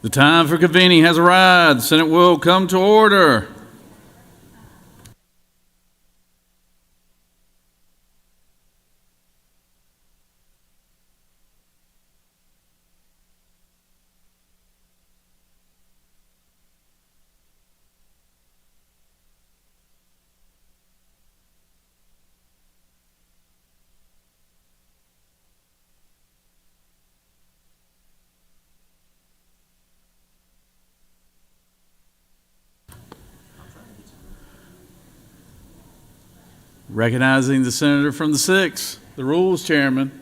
The time for convening has arrived. The Senate will come to order. Recognizing the senator from the 6th, the Rules Chairman.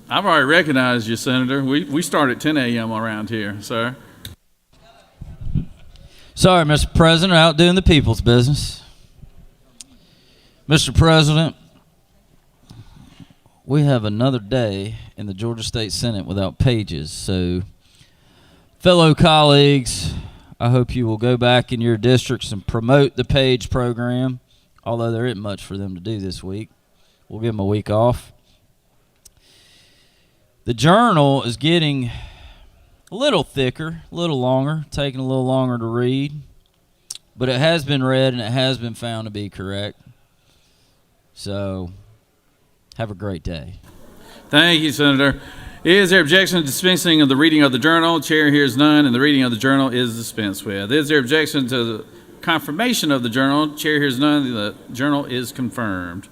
I've already recognized you, Senator. We start at 10 a.m. around here, sir. Sorry, Mr. President, out doing the people's business. Mr. President, we have another day in the Georgia State Senate without pages. So, fellow colleagues, I hope you will go back in your districts and promote the page program, although there isn't much for them to do this week. We'll give them a week off. The Journal is getting a little thicker, a little longer, taking a little longer to read, but it has been read and it has been found to be correct. So, have a great day. Thank you, Senator. Is there objection to dispensing of the reading of the Journal? Chair hears none, and the reading of the Journal is dispensed with. Is there objection to the confirmation of the Journal? Chair hears none, the Journal is confirmed.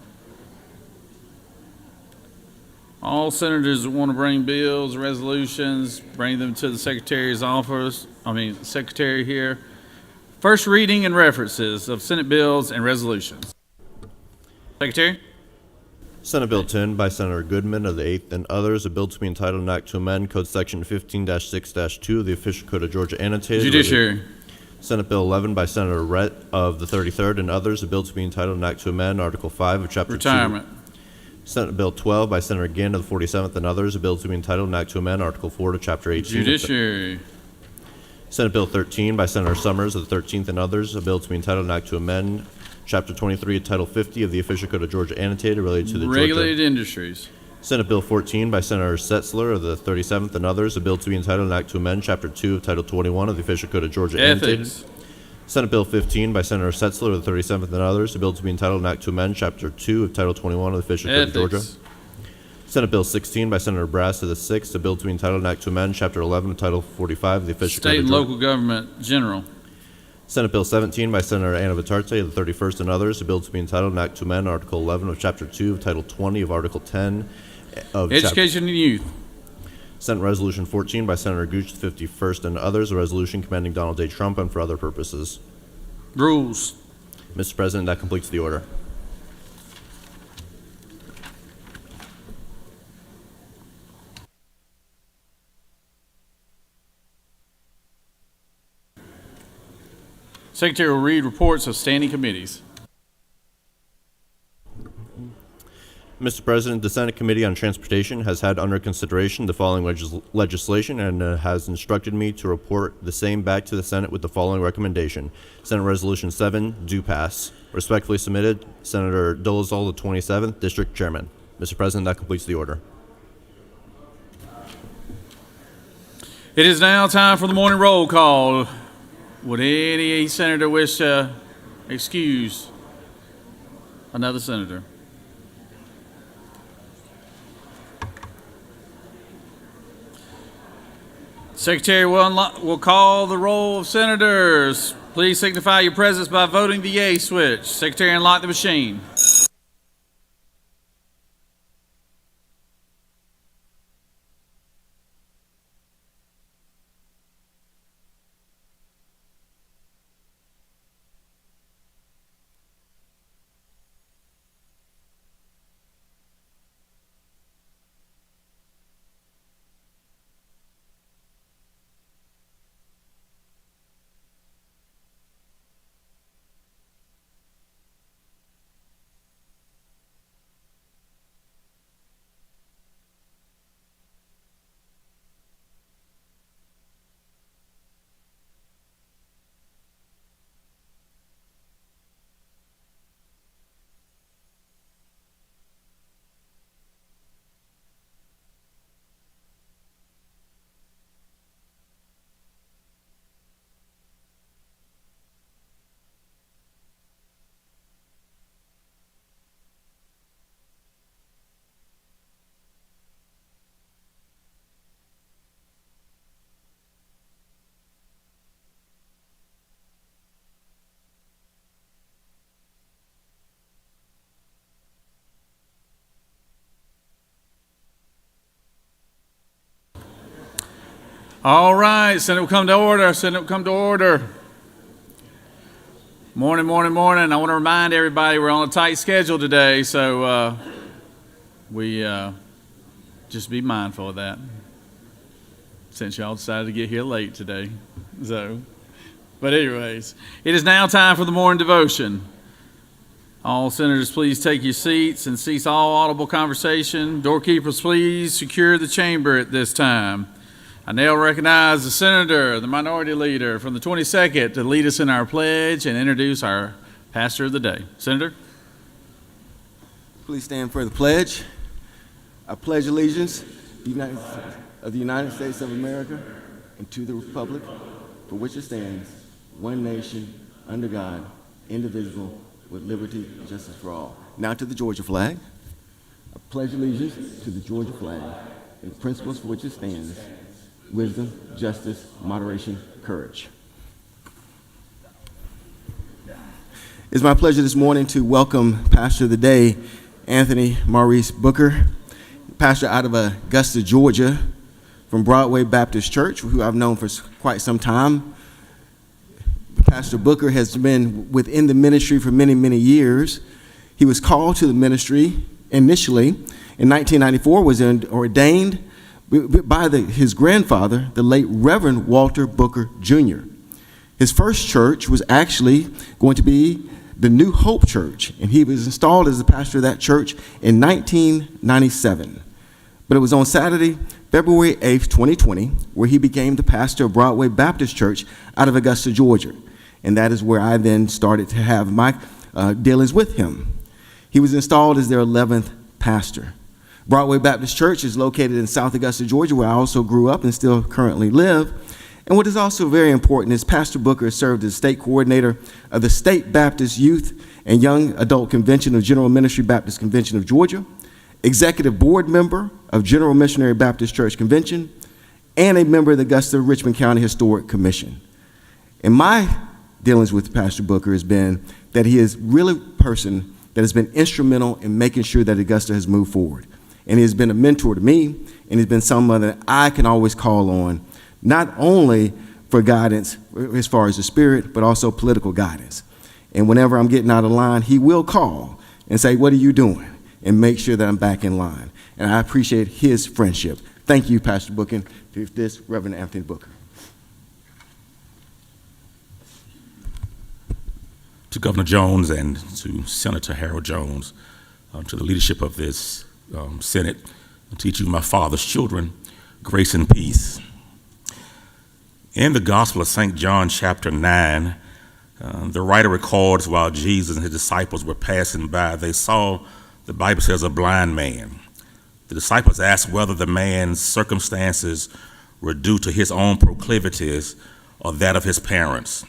All senators that want to bring bills, resolutions, bring them to the Secretary's office, Secretary here. First reading and references of Senate bills and resolutions. Secretary? Senate Bill 10 by Senator Goodman of the 8th and others, a bill to be entitled an act to amend Code Section 15-6-2 of the Official Code of Georgia annotated. Judiciary. Senate Bill 11 by Senator Rhett of the 33rd and others, a bill to be entitled an act to amend Article 5 of Chapter 2. Retirement. Senate Bill 12 by Senator Ginn of the 47th and others, a bill to be entitled an act to amend Article 4 to Chapter 18. Judiciary. Senate Bill 13 by Senator Summers of the 13th and others, a bill to be entitled an act to amend Chapter 23 of Title 50 of the Official Code of Georgia annotated related to the Regulated Industries. Senate Bill 14 by Senator Setzler of the 37th and others, a bill to be entitled an act to amend Chapter 2 of Title 21 of the Official Code of Georgia annotated. Ethics. Senate Bill 15 by Senator Setzler of the 37th and others, a bill to be entitled an act to amend Chapter 2 of Title 21 of the Official Code of Georgia. Senate Bill 16 by Senator Brass of the 6th, a bill to be entitled an act to amend Chapter 11 of Title 45 of the Official Code State of and Georgia. local government general. Senate Bill 17 by Senator Anna Vitarte of the 31st and others, a bill to be entitled an act to amend Article 11 of Chapter 2 of Title 20 of Article 10 of Education and Youth. Senate Resolution 14 by Senator Gooch of the 51st and others, a resolution commending Donald J. Trump and for other purposes. Rules. Mr. President, that completes the order. Secretary will read reports of standing committees. Mr. President, the Senate Committee on Transportation has had under consideration the following legislation and has instructed me to report the same back to the Senate with the following recommendation. Senate Resolution 7, do pass. Respectfully submitted, Senator Dolezal, the 27th District Chairman. Mr. President, that completes the order. It is now time for the morning roll call. Would any senator wish to excuse another senator? Secretary will call the roll of senators. Please signify your presence by voting the yea switch. Secretary, unlock the machine. All right, Senate will come to order. Senate will come to order. Morning, morning, morning. I want to remind everybody we're on a tight schedule today, so just just be mindful of that, since y'all decided to get here late today. But anyways, it is now time for the morning devotion. All senators, please take your seats and cease all audible conversation. Doorkeepers, please secure the chamber at this time. I now recognize the senator, the minority leader from the 22nd, to lead us in our pledge and introduce our pastor of the day. Senator? Please stand for the pledge. I pledge allegiance to the United States of America and to the republic for which it stands, one nation, under God, indivisible, with liberty and justice for all. Now to the Georgia flag. I pledge allegiance to the Georgia flag and the principles for which it stands, wisdom, justice, moderation, courage. It's my pleasure this morning to welcome Pastor of the Day, Anthony Maurice Booker, pastor out of Augusta, Georgia, from Broadway Baptist Church, who I've known for quite some time. Pastor Booker has been within the ministry for many, many years. He was called to the ministry initially in 1994, was ordained by his grandfather, the late Reverend Walter Booker Jr. His first church was actually going to be the New Hope Church, and he was installed as the pastor of that church in 1997. But it was on Saturday, February 8th, 2020, where he became the pastor of Broadway Baptist Church out of Augusta, Georgia. And that is where I then started to have my dealings with him. He was installed as their 11th pastor. Broadway Baptist Church is located in South Augusta, Georgia, where I also grew up and still currently live. And what is also very important is Pastor Booker served as state coordinator of the State Baptist Youth and Young Adult Convention of General Ministry Baptist Convention of Georgia, executive board member of General Missionary Baptist Church Convention, and a member of the Augusta-Richmond County Historic Commission. And my dealings with Pastor Booker has been that he is really a person that has been instrumental in making sure that Augusta has moved forward. And he has been a mentor to me, and he's been someone that I can always call on, not only for guidance as far as the spirit, but also political guidance. And whenever I'm getting out of line, he will call and say, "What are you doing?" and make sure that I'm back in line. And I appreciate his friendship. Thank you, Pastor Booker, to this Reverend Anthony Booker. To Governor Jones and to Senator Harold Jones, to the leadership of this Senate, and to each of my father's children, grace and peace. In the Gospel of St. John, chapter 9, the writer records while Jesus and his disciples were passing by, they saw, the Bible says, a blind man. The disciples asked whether the man's circumstances were due to his own proclivities or that of his parents.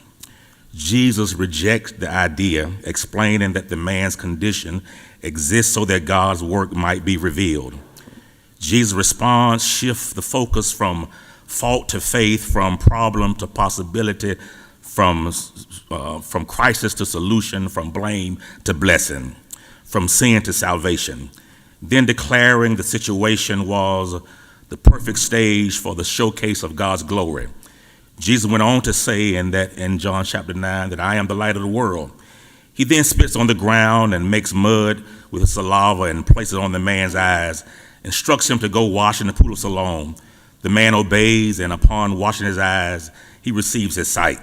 Jesus rejects the idea, explaining that the man's condition exists so that God's work might be revealed. Jesus' response shifts the focus from fault to faith, from problem to possibility, from crisis to solution, from blame to blessing, from sin to salvation, then declaring the situation was the perfect stage for the showcase of God's glory. Jesus went on to say in John chapter 9 that I am the light of the world. He then spits on the ground and makes mud with his saliva and places it on the man's eyes, instructs him to go wash in the pool of Siloam. The man obeys, and upon washing his eyes, he receives his sight.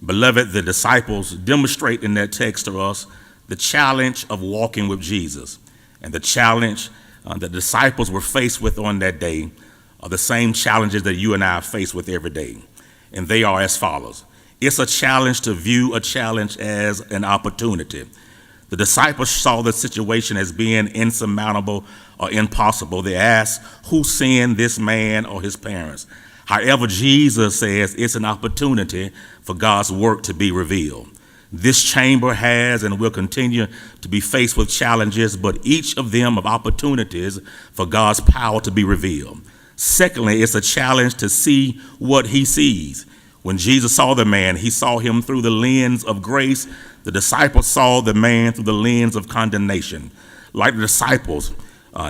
Beloved, the disciples demonstrate in that text to us the challenge of walking with Jesus. And the challenge the disciples were faced with on that day are the same challenges that you and I are faced with every day. And they are as follows. It's a challenge to view a challenge as an opportunity. The disciples saw the situation as being insurmountable or impossible. They asked, who sinned, this man or his parents? However, Jesus says it's an opportunity for God's work to be revealed. This chamber has and will continue to be faced with challenges, but each of them of opportunities for God's power to be revealed. Secondly, it's a challenge to see what he sees. When Jesus saw the man, he saw him through the lens of grace. The disciples saw the man through the lens of condemnation. Like the disciples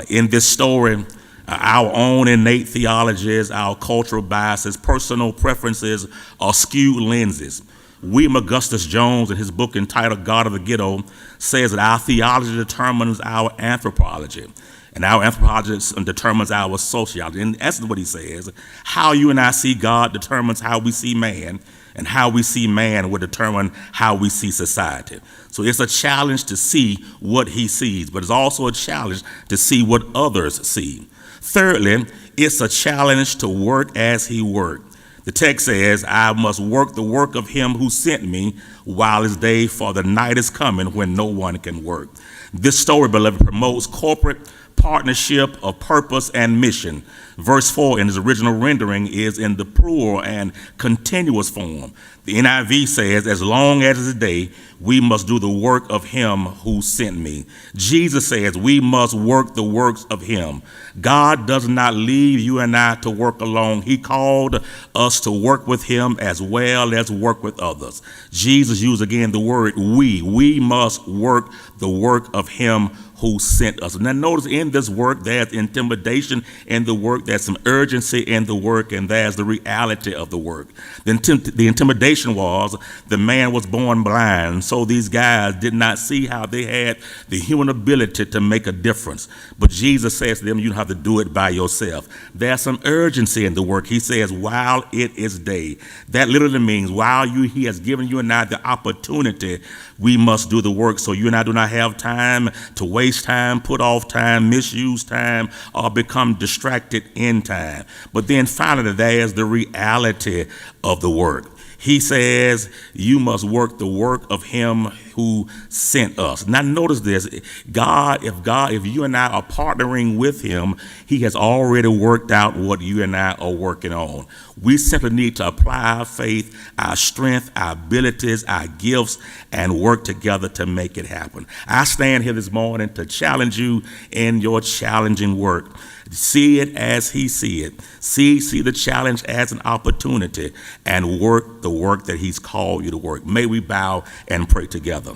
in this story, our own innate theologies, our cultural biases, personal preferences are skewed lenses. William Augustus Jones, in his book entitled God of the Ghetto, says that our theology determines our anthropology. And our anthropology determines our sociology. In essence, what he says, how you and I see God determines how we see man, and how we see man will determine how we see society. So it's a challenge to see what he sees, but it's also a challenge to see what others see. Thirdly, it's a challenge to work as he worked. The text says, I must work the work of him who sent me while it's day, for the night is coming when no one can work. This story, beloved, promotes corporate partnership of purpose and mission. Verse 4 in his original rendering is in the plural and continuous form. The NIV says, as long as it's day, we must do the work of him who sent me. Jesus says we must work the works of him. God does not leave you and I to work alone. He called us to work with him as well as work with others. Jesus used again the word we. We must work the work of him who sent us. Now notice in this work there's intimidation in the work, there's some urgency in the work, and there's the reality of the work. The intimidation was the man was born blind, so these guys did not see how they had the human ability to make a difference. But Jesus says to them, you don't have to do it by yourself. There's some urgency in the work. He says, while it is day. That literally means while he has given you and I the opportunity, we must do the work. So you and I do not have time to waste time, put off time, misuse time, or become distracted in time. But then finally, there's the reality of the work. He says, you must work the work of him who sent us. Now notice this, if you and I are partnering with him, he has already worked out what you and I are working on. We simply need to apply our faith, our strength, our abilities, our gifts, and work together to make it happen. I stand here this morning to challenge you in your challenging work. See it as he see it. See the challenge as an opportunity, and work the work that he's called you to work. May we bow and pray together.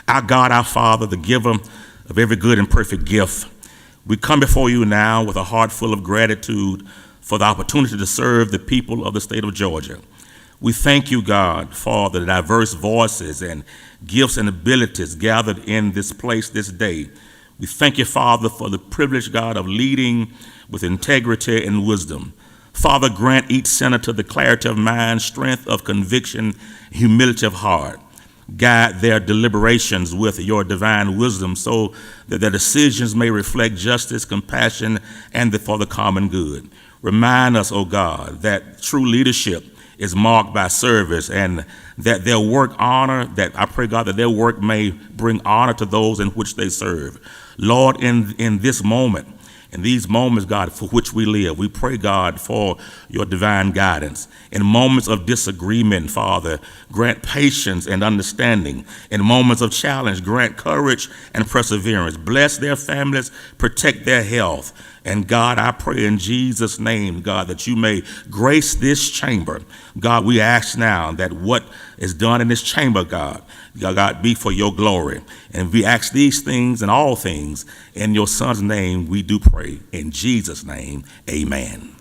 Our God, our Father, the giver of every good and perfect gift, we come before you now with a heart full of gratitude for the opportunity to serve the people of the state of Georgia. We thank you, God, for the diverse voices and gifts and abilities gathered in this place this day. We thank you, Father, for the privilege, God, of leading with integrity and wisdom. Father, grant each senator the clarity of mind, strength of conviction, humility of heart. Guide their deliberations with your divine wisdom so that their decisions may reflect justice, compassion, and for the common good. Remind us, O God, that true leadership is marked by service, and that their work that I pray, God, that their work may bring honor to those in which they serve. Lord, in this moment, in these moments, God, for which we live, we pray, God, for your divine guidance. In moments of disagreement, Father, grant patience and understanding. In moments of challenge, grant courage and perseverance. Bless their families, protect their health. And God, I pray in Jesus' name, God, that you may grace this chamber. God, we ask now that what is done in this chamber, God, be for your glory. And we ask these things and all things in your Son's name we do pray. In Jesus' name, amen.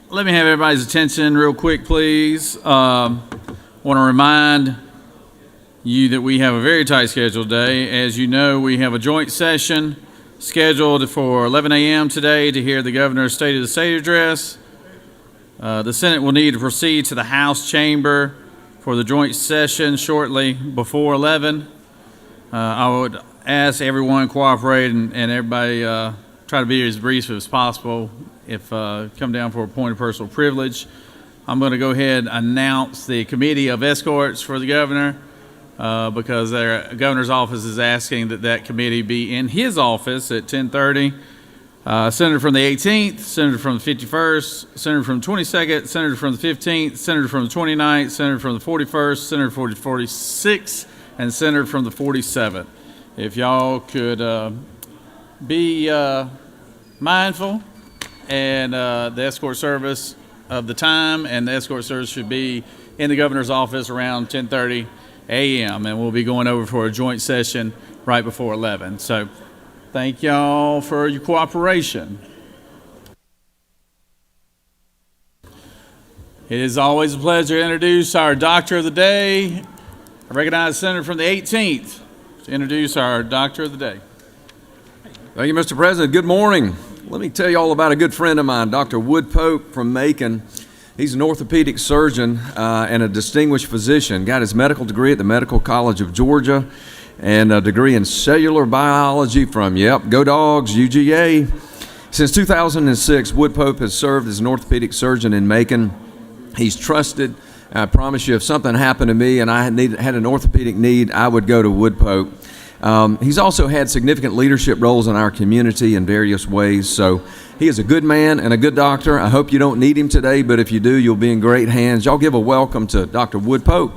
let me have everybody's attention real quick, please. Want to remind you that we have a very tight schedule today. As you know, we have a joint session scheduled for 11 a.m. today to hear the governor's State of the State address. The Senate will need to proceed to the House chamber for the joint session shortly before 11. I would ask everyone cooperate and everybody try to be as brief as possible if come down for a point of personal privilege. I'm going to go ahead and announce the committee of escorts for the governor because the governor's office is asking that committee be in his office at 10:30. Senator from the 18th, Senator from the 51st, Senator from the 22nd, Senator from the 15th, Senator from the 29th, Senator from the 41st, Senator from the 46th, and Senator from the 47th. If y'all could be mindful and the escort service of the time, and the escort service should be in the governor's office around 10:30 a.m. and we'll be going over for a joint session right before 11. So thank y'all for your cooperation. It is always a pleasure to introduce our doctor of the day. I recognize the Senator from the 18th to introduce our doctor of the day. Thank you, Mr. President. Good morning. Let me tell you all about a good friend of mine, Dr. Wood Pope from Macon. He's an orthopedic surgeon and a distinguished physician. Got his medical degree at the Medical College of Georgia and a degree in cellular biology from, go Dogs, UGA. Since 2006, Wood Pope has served as an orthopedic surgeon in Macon. He's trusted. I promise you, if something happened to me and I had an orthopedic need, I would go to Wood Pope. He's also had significant leadership roles in our community in various ways, so he is a good man and a good doctor. I hope you don't need him today, but if you do, you'll be in great hands. Y'all give a welcome to Dr. Wood Pope.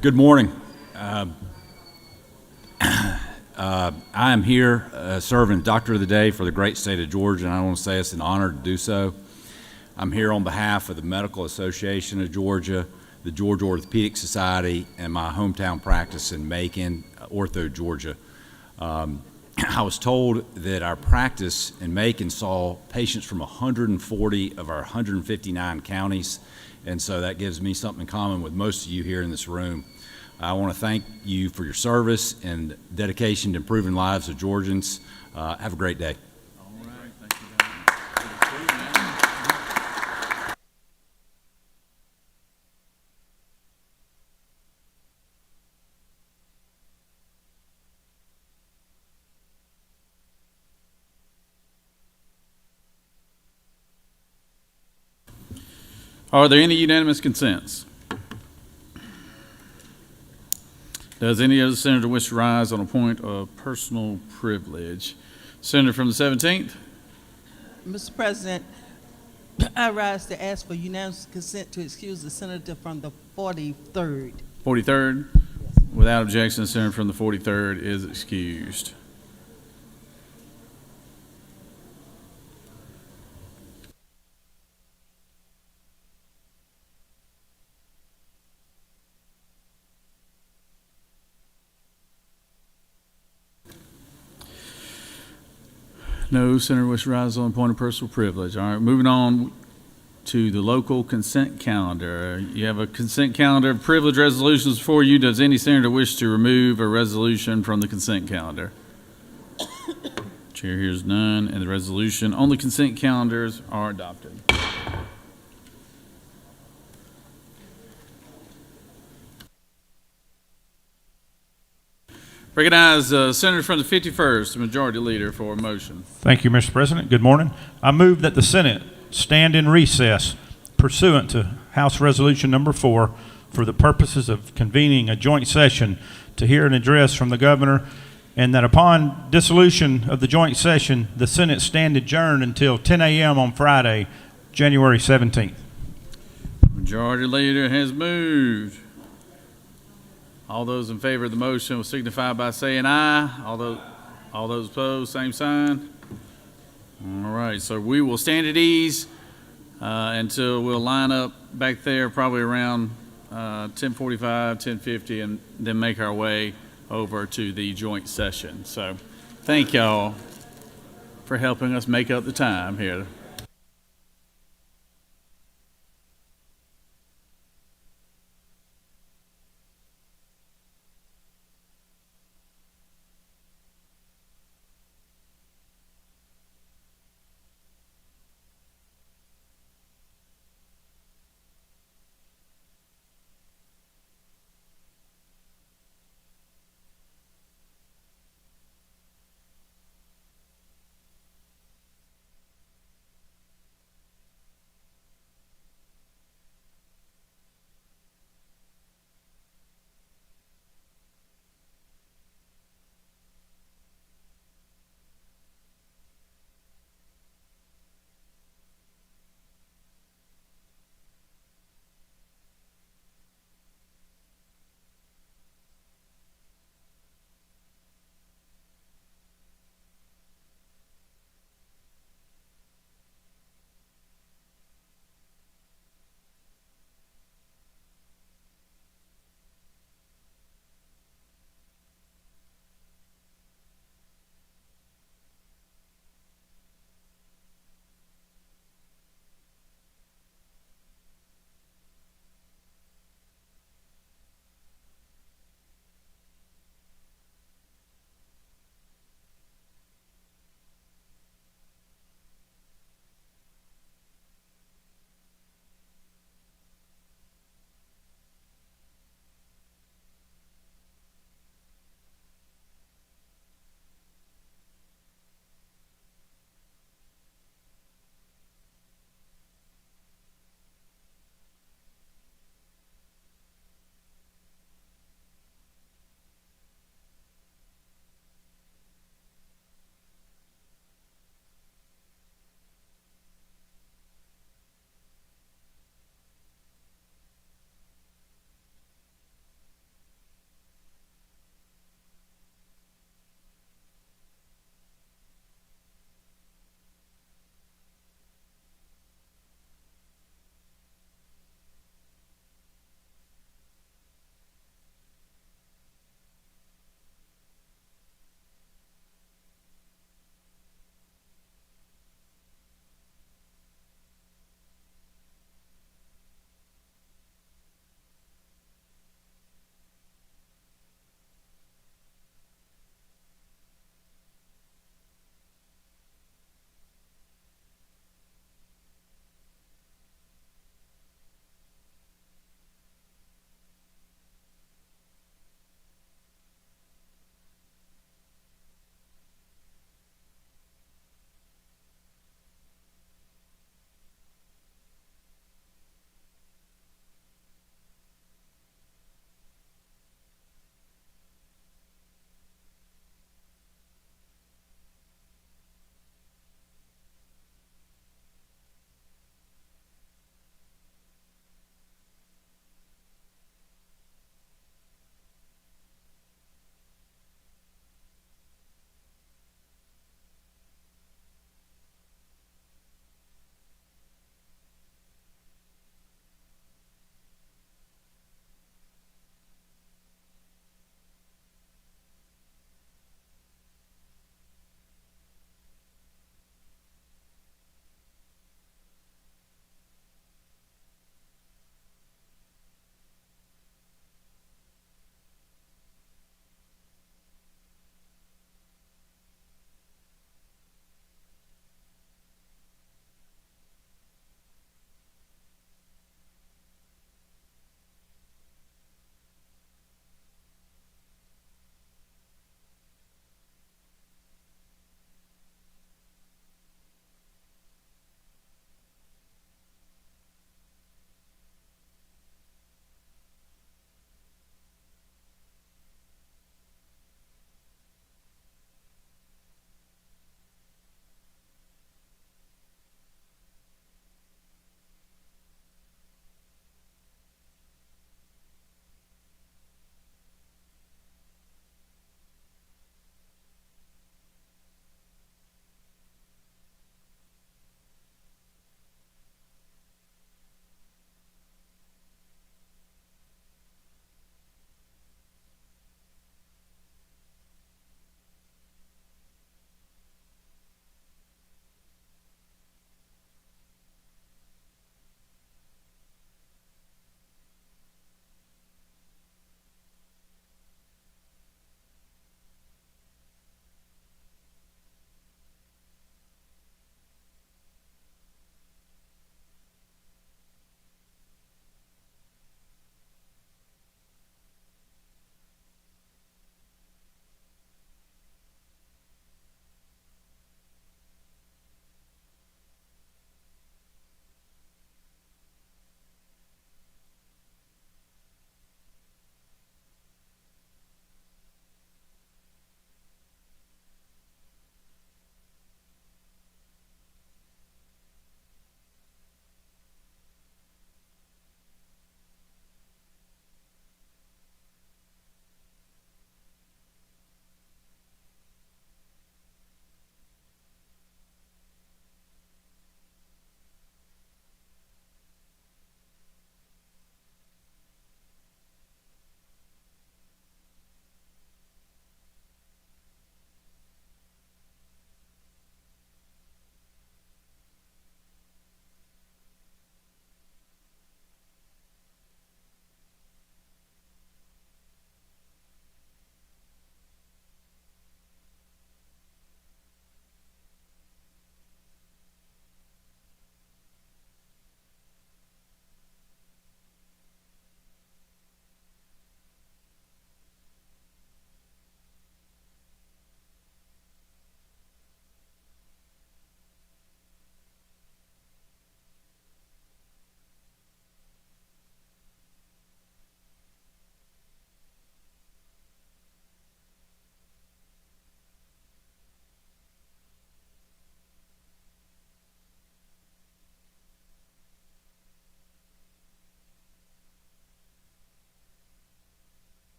Good morning. I am here serving Doctor of the Day for the great state of Georgia, and I want to say it's an honor to do so. I'm here on behalf of the Medical Association of Georgia, the Georgia Orthopedic Society, and my hometown practice in Macon, Ortho, Georgia. I was told that our practice in Macon saw patients from 140 of our 159 counties, and so that gives me something in common with most of you here in this room. I want to thank you for your service and dedication to improving lives of Georgians. Have a great day. Are there any unanimous consents? Does any other senator wish to rise on a point of personal privilege? Senator from the 17th? Mr. President, I rise to ask for unanimous consent to excuse the senator from the 43rd. 43rd? Without objection, the senator from the 43rd is excused. No senator wish to rise on point of personal privilege. All right, moving on to the local consent calendar. You have a consent calendar of privilege resolutions before you. Does any senator wish to remove a resolution from the consent calendar? Chair hears none, and the resolution on the consent calendars are adopted. Recognize Senator from the 51st, the Majority Leader, for a motion. Thank you, Mr. President. Good morning. I move that the Senate stand in recess pursuant to House Resolution Number 4 for the purposes of convening a joint session to hear an address from the governor, and that upon dissolution of the joint session, the Senate stand adjourned until 10 a.m. on Friday, January 17th. Majority Leader has moved. All those in favor of the motion will signify by saying aye. All those opposed, same sign. All right, so we will stand at ease until we'll line up back there probably around 10:45, 10:50, and then make our way over to the joint session. So Thank y'all for helping us make up the time here.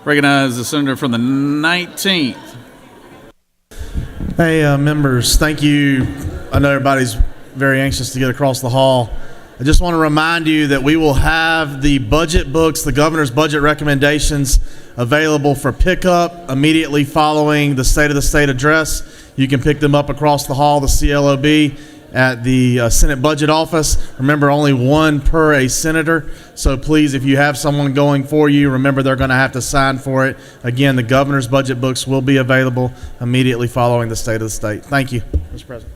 Recognize the senator from the 19th. Hey, members, thank you. I know everybody's very anxious to get across the hall. I just want to remind you that we will have the budget books, the governor's budget recommendations, available for pickup immediately following the State of the State address. You can pick them up across the hall, the CLOB, at the Senate Budget Office. Remember, only one per a senator. So please, if you have someone going for you, remember they're going to have to sign for it. Again, the governor's budget books will be available immediately following the State of the State. Thank you, Mr. President.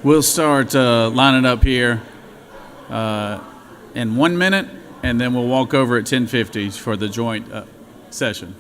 We'll start lining up here in 1 minute, and then we'll walk over at 10:50 for the joint session.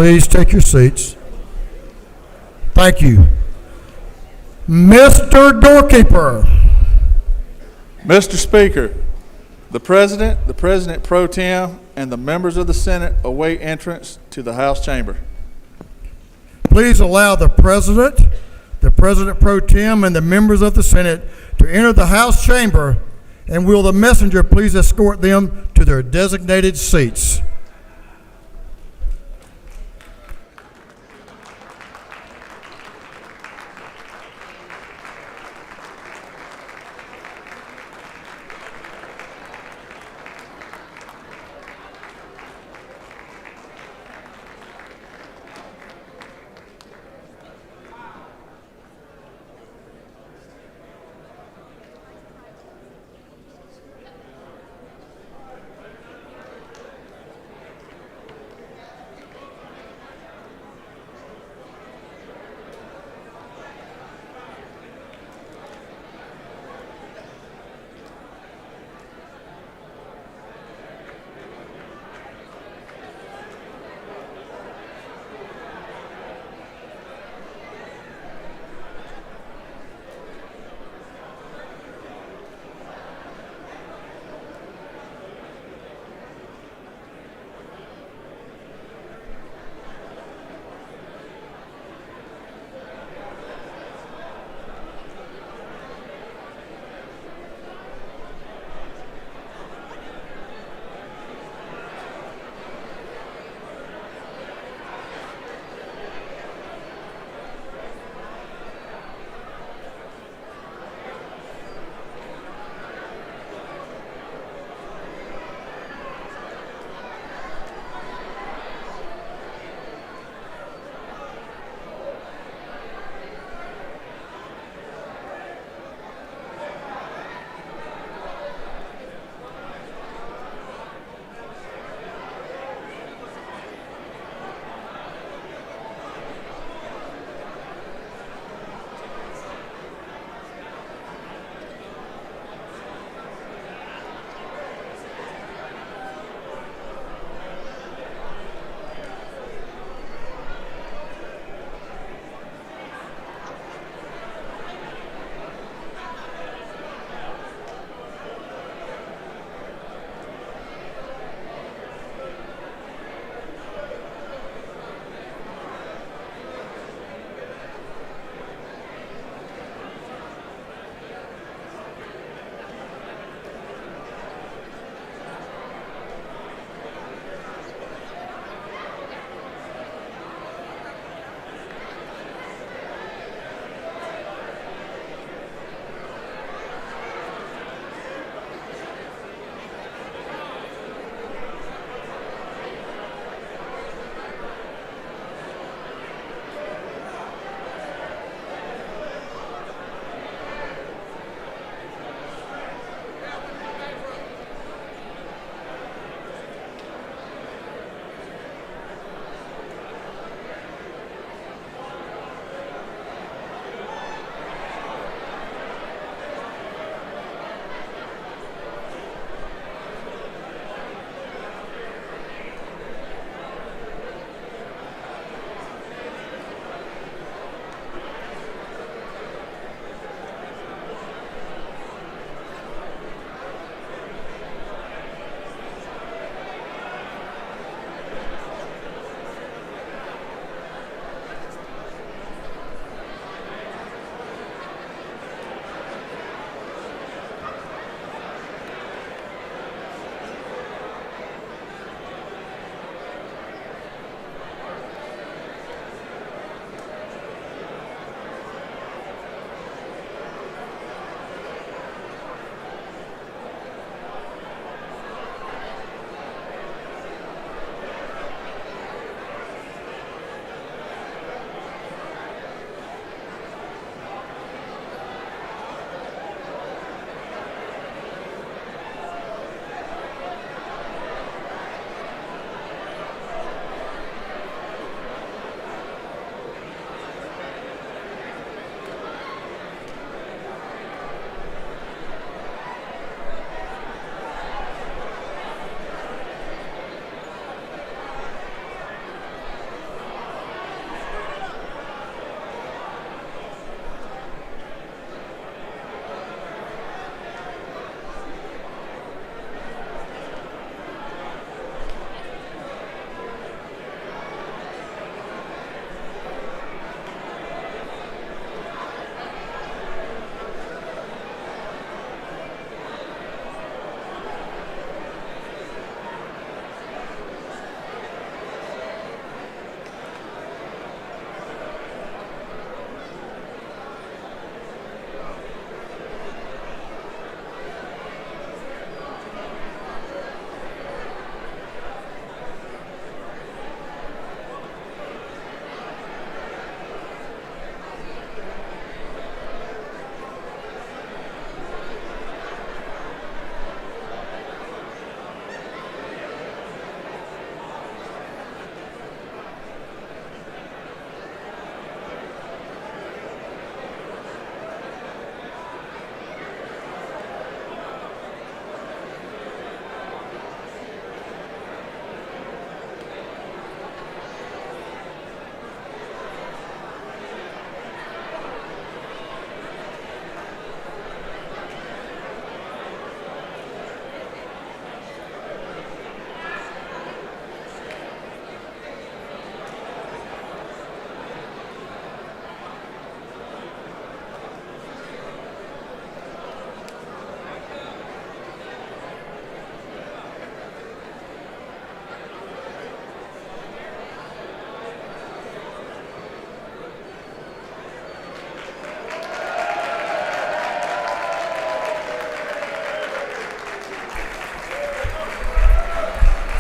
Please take your seats. Thank you. Mr. Doorkeeper. Mr. Speaker, the President Pro Tem, and the members of the Senate await entrance to the House chamber. Please allow the President Pro Tem, and the members of the Senate to enter the House chamber, and will the messenger please escort them to their designated seats.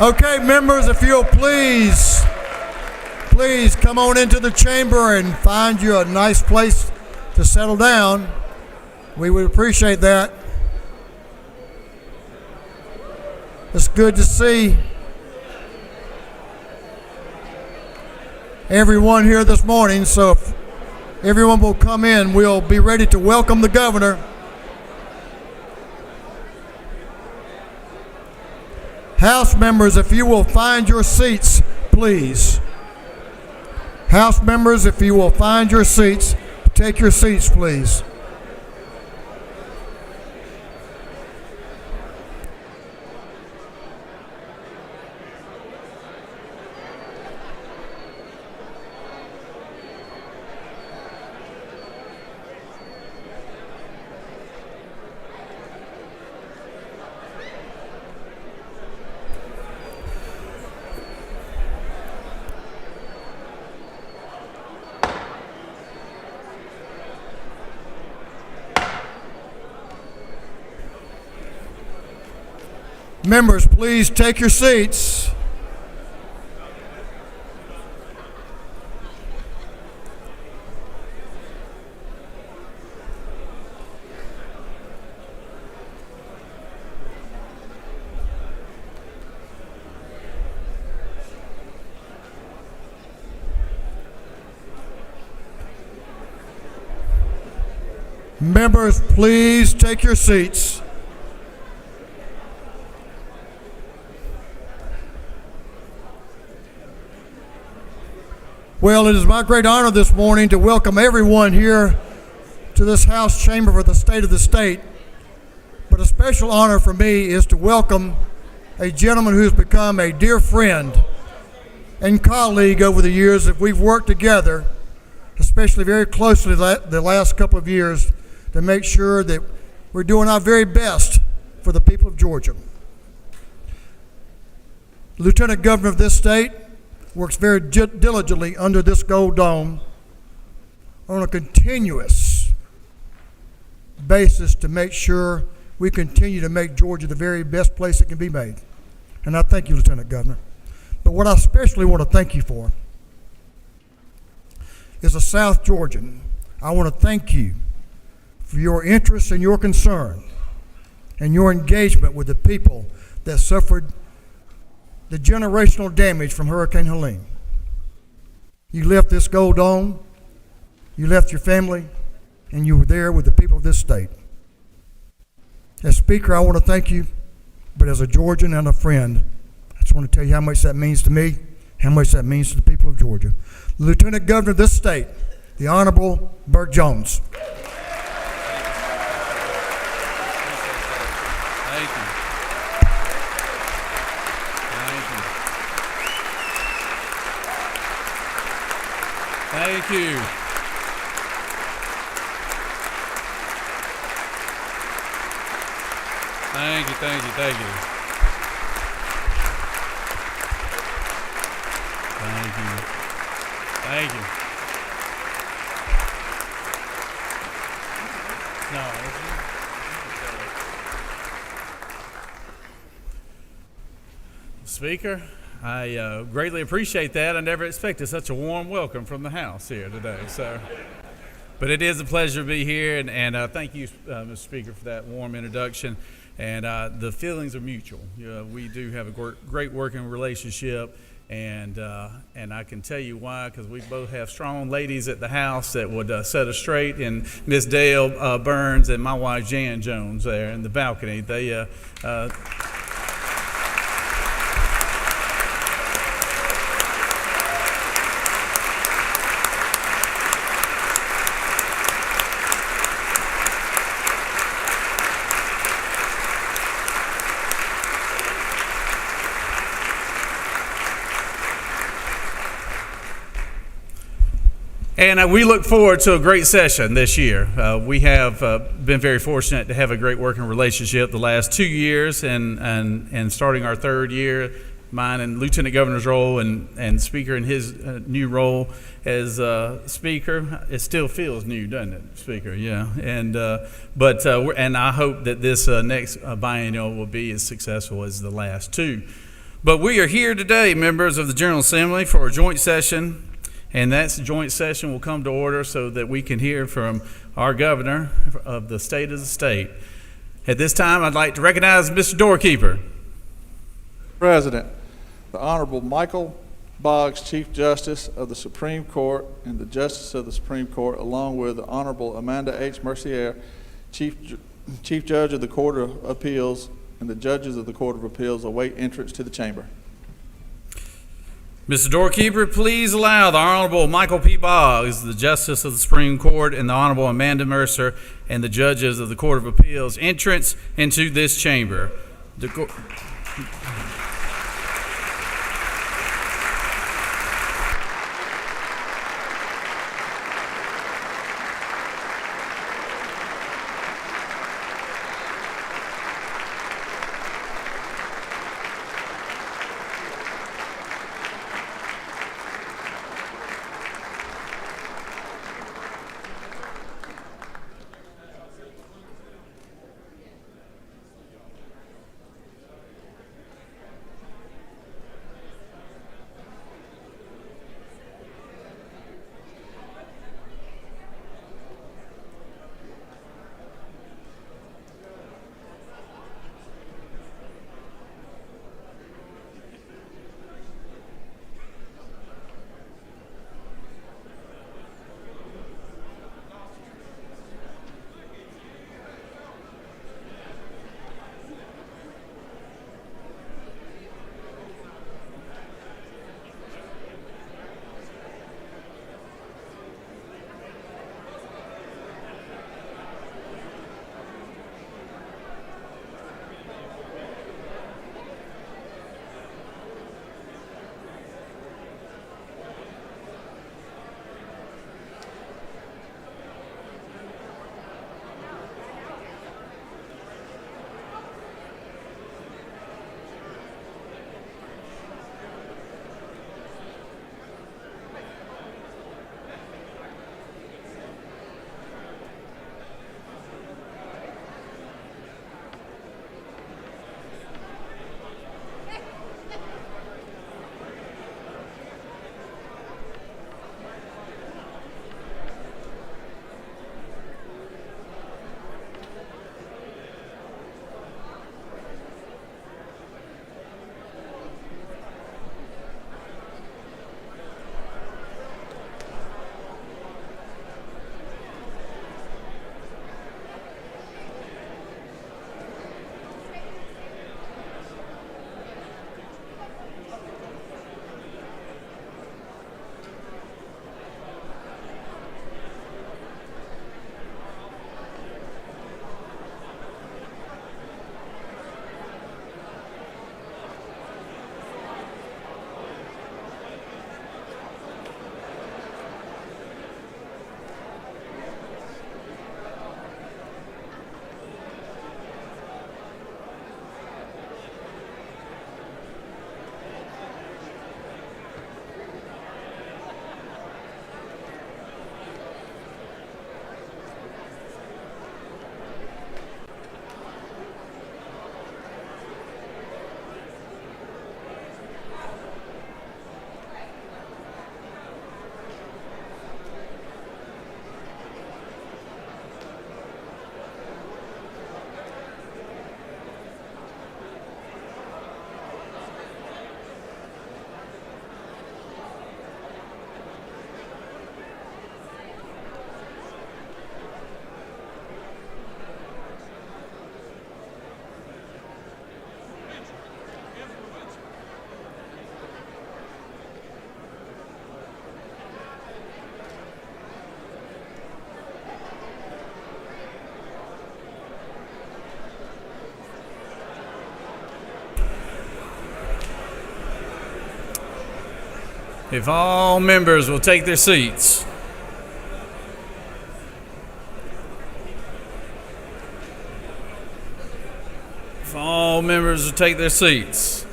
Okay, members, if you'll please come on into the chamber and find you a nice place to settle down. We would appreciate that. It's good to see everyone here this morning, so if everyone will come in, we'll be ready to welcome the governor. House members, if you will find your seats, please. House members, if you will find your seats, take your seats, please. Members, please take your seats. Members, please take your seats. Well, it is my great honor this morning to welcome everyone here to this House chamber for the state of the state. But a special honor for me is to welcome a gentleman who's become a dear friend and colleague over the years that we've worked together, especially very closely the last couple of years, to make sure that we're doing our very best for the people of Georgia. The Lieutenant Governor of this state works very diligently under this gold dome on a continuous basis to make sure we continue to make Georgia the very best place it can be made. And I thank you, Lieutenant Governor. But what I especially want to thank you for is a South Georgian. I want to thank you for your interest and your concern and your engagement with the people that suffered the generational damage from Hurricane Helene. You left this gold dome, you left your family, and you were there with the people of this state. As Speaker, I want to thank you, but as a Georgian and a friend, I just want to tell you how much that means to me, how much that means to the people of Georgia. The Lieutenant Governor of this state, the Honorable Burt Jones. Thank you. Thank you. Thank you, thank you, thank you. Thank you. Thank you. No, Speaker, I greatly appreciate that. I never expected such a warm welcome from the House here today. But it is a pleasure to be here, and thank you, Mr. Speaker, for that warm introduction. And the feelings are mutual. We do have a great working relationship, and I can tell you why, because we both have strong ladies at the House that would set us straight, and Miss Dale Burns and my wife Jan Jones there in the balcony. They And we look forward to a great session this year. We have been very fortunate to have a great working relationship the last 2 years, and starting our third year, mine in Lieutenant Governor's role and Speaker in his new role as Speaker. It still feels new, doesn't it, Speaker? Yeah. And I hope that this next biennial will be as successful as the last two. But we are here today, members of the General Assembly, for a joint session, and that joint session will come to order so that we can hear from our governor of the state of the state. At this time, I'd like to recognize Mr. Doorkeeper. President, the Honorable Michael Boggs, Chief Justice of the Supreme Court and the Justice of the Supreme Court, along with the Honorable Amanda H. Mercier, Chief Judge of the Court of Appeals, and the judges of the Court of Appeals await entrance to the chamber. Mr. Doorkeeper, please allow the Honorable Michael P. Boggs, the Justice of the Supreme Court, and the Honorable Amanda Mercer, and the judges of the Court of Appeals, entrance into this chamber. If all members will take their seats. If all members will take their seats.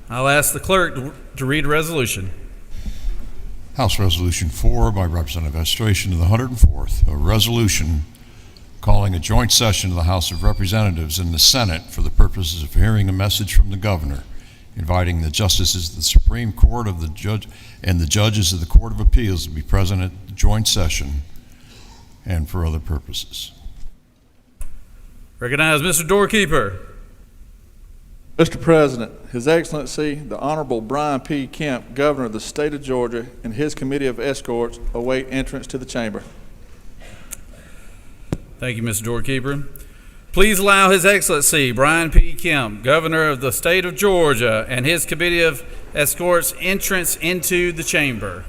I'll ask the clerk to read a resolution. House Resolution 4 by Representative Estration to the 104th, a resolution calling a joint session of the House of Representatives and the Senate for the purposes of hearing a message from the governor, inviting the justices of the Supreme Court of the judge and the judges of the Court of Appeals to be present at the joint session and for other purposes. Recognize Mr. Doorkeeper. Mr. President, His Excellency, the Honorable Brian P. Kemp, Governor of the State of Georgia, and his Committee of Escorts await entrance to the chamber. Thank you, Mr. Doorkeeper. Please allow His Excellency Brian P. Kemp, Governor of the State of Georgia, and his Committee of Escorts entrance into the chamber.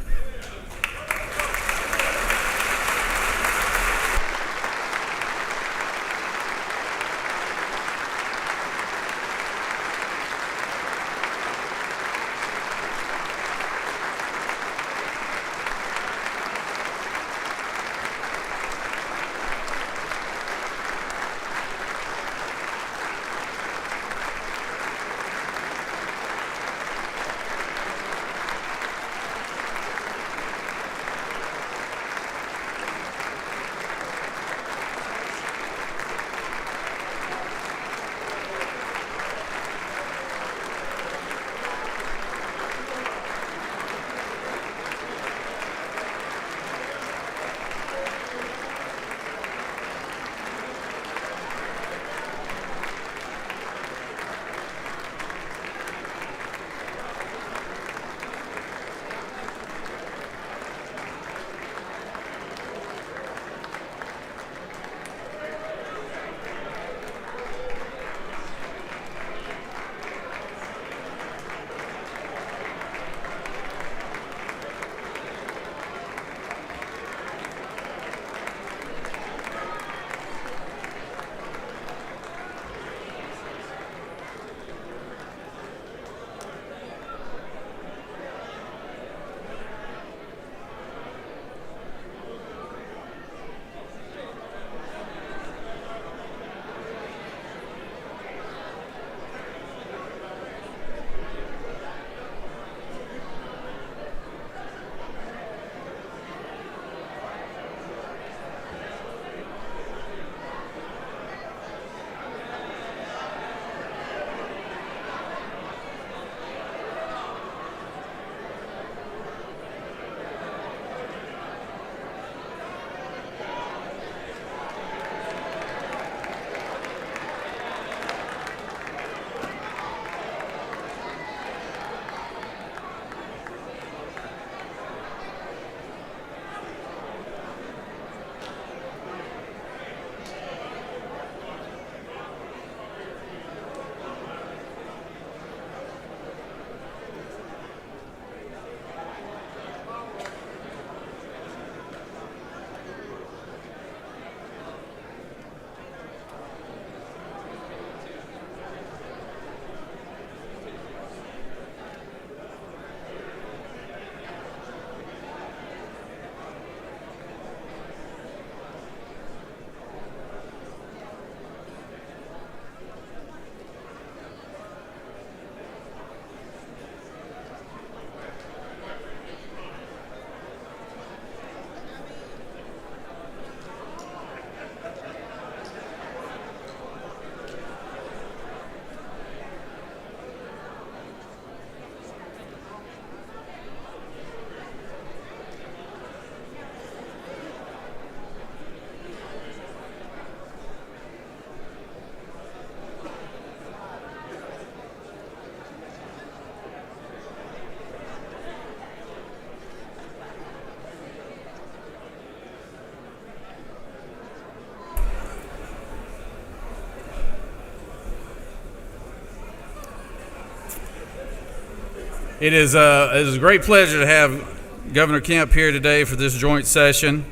It is a great pleasure to have Governor Kemp here today for this joint session.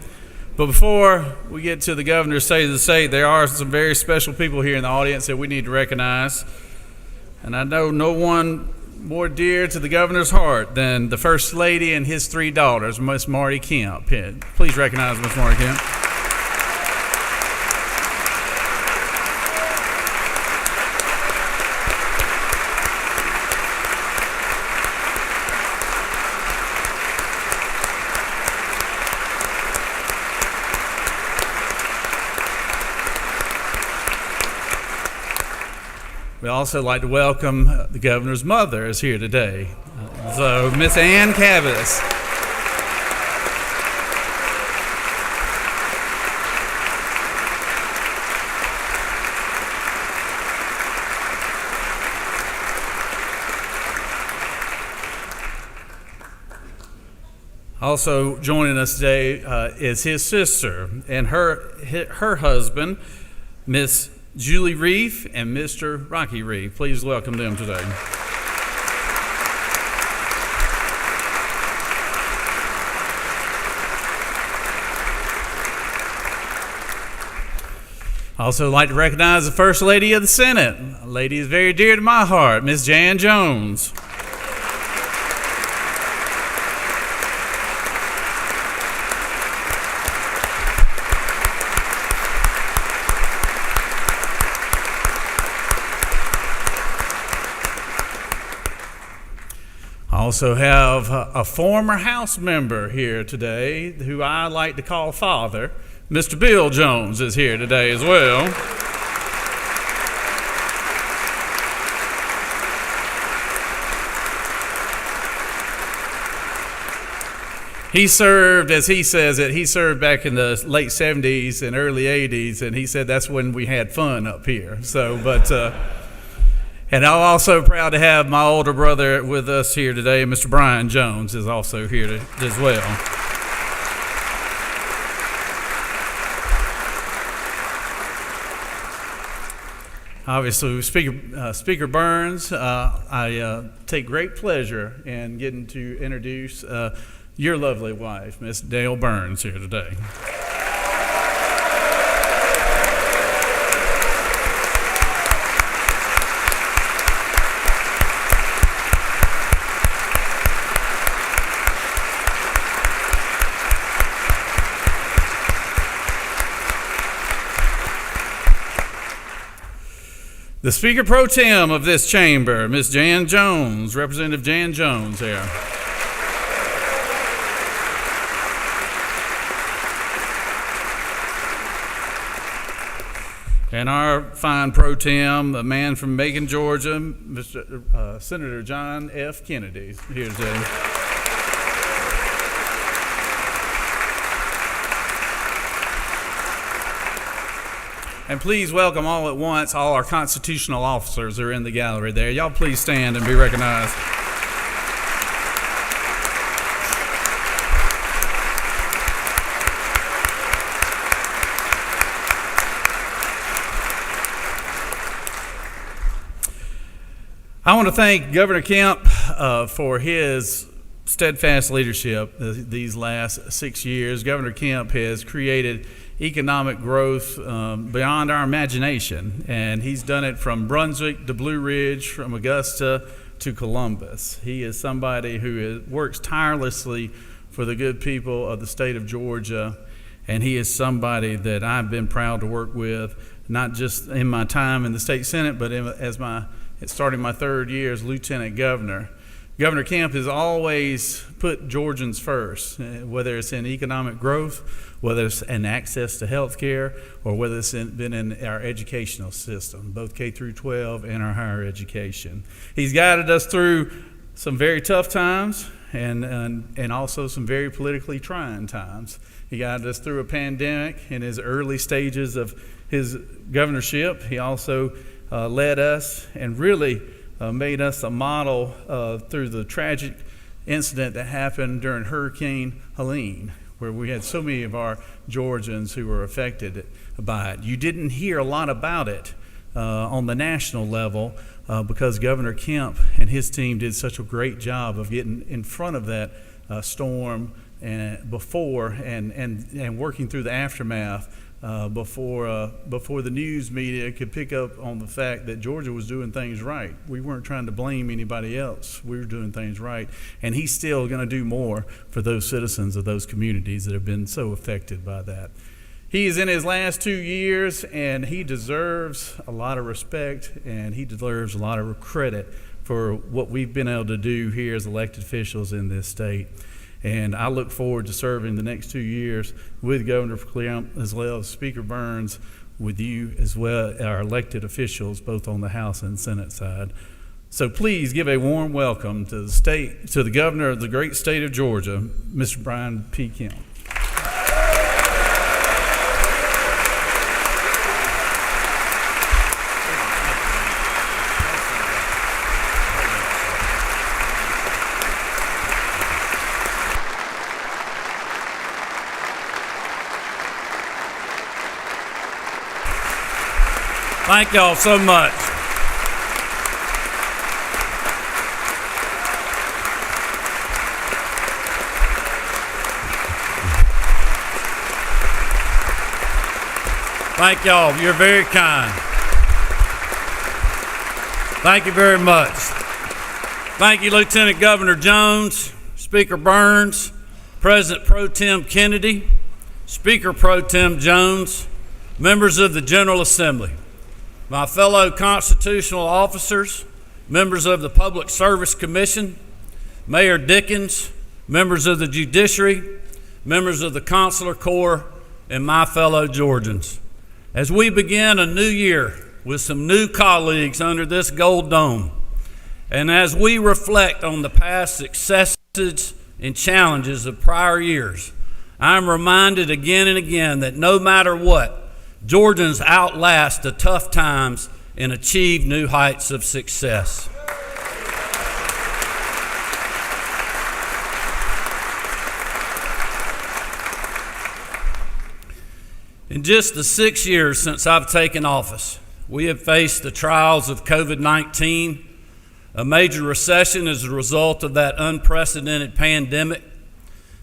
But before we get to the governor's State of the State, there are some very special people here in the audience that we need to recognize. And I know no one more dear to the governor's heart than the First Lady and his three daughters, Miss Marty Kemp. Please recognize Miss Marty Kemp. We also like to welcome the governor's mother is here today. So Miss Ann Cavas. Also joining us today is his sister and her husband, Miss Julie Reef and Mr. Rocky Reef. Please welcome them today. I also like to recognize the First Lady of the Senate. A lady is very dear to my heart, Miss Jan Jones. I also have a former House member here today who I like to call Father. Mr. Bill Jones is here today as well. He served, as he says it, he served back in the late 70s and early 80s, and he said that's when we had fun up here. And I'm also proud to have my older brother with us here today. Mr. Brian Jones is also here as well. Obviously, Speaker Burns, I take great pleasure in getting to introduce your lovely wife, Miss Dale Burns, here today. The Speaker Pro Tem of this chamber, Miss Jan Jones, Representative Jan Jones here. And our fine Pro Tem, the man from Macon, Georgia, Mr. Senator John F. Kennedy, here today. And please welcome all at once all our constitutional officers who are in the gallery there. Y'all please stand and be recognized. I want to thank Governor Kemp for his steadfast leadership these last 6 years. Governor Kemp has created economic growth beyond our imagination, and he's done it from Brunswick to Blue Ridge, from Augusta to Columbus. He is somebody who works tirelessly for the good people of the state of Georgia, and he is somebody that I've been proud to work with, not just in my time in the state Senate, but starting my third year as Lieutenant Governor. Governor Kemp has always put Georgians first, whether it's in economic growth, whether it's in access to health care, or whether it's been in our educational system, both K through 12 and our higher education. He's guided us through some very tough times and also some very politically trying times. He guided us through a pandemic in his early stages of his governorship. He also led us and really made us a model through the tragic incident that happened during Hurricane Helene, where we had so many of our Georgians who were affected by it. You didn't hear a lot about it on the national level because Governor Kemp and his team did such a great job of getting in front of that storm and before and working through the aftermath before the news media could pick up on the fact that Georgia was doing things right. We weren't trying to blame anybody else. We were doing things right. And he's still going to do more for those citizens of those communities that have been so affected by that. He is in his last 2 years, and he deserves a lot of respect, and he deserves a lot of credit for what we've been able to do here as elected officials in this state. And I look forward to serving the next 2 years with Governor Kemp as well as Speaker Burns with you as well, our elected officials, both on the House and Senate side. So please give a warm welcome to the governor of the great state of Georgia, Mr. Brian P. Kemp. Thank y'all so much. Thank y'all. You're very kind. Thank you very much. Thank you, Lieutenant Governor Jones, Speaker Burns, President Pro Tem Kennedy, Speaker Pro Tem Jones, members of the General Assembly, my fellow constitutional officers, members of the Public Service Commission, Mayor Dickens, members of the Judiciary, members of the Consular Corps, and my fellow Georgians. As we begin a new year with some new colleagues under this gold dome, and as we reflect on the past successes and challenges of prior years, I'm reminded again and again that no matter what, Georgians outlast the tough times and achieve new heights of success. In just the 6 years since I've taken office, we have faced the trials of COVID-19, a major recession as a result of that unprecedented pandemic,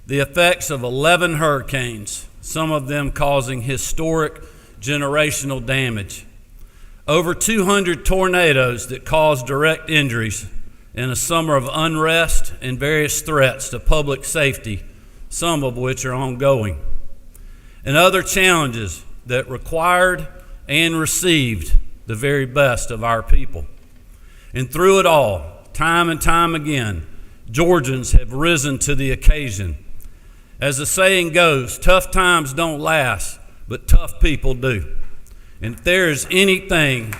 the effects of 11 hurricanes, some of them causing historic generational damage, over 200 tornadoes that caused direct injuries, and a summer of unrest and various threats to public safety, some of which are ongoing, and other challenges that required and received the very best of our people. And through it all, time and time again, Georgians have risen to the occasion. As the saying goes, tough times don't last, but tough people do. And if there is anything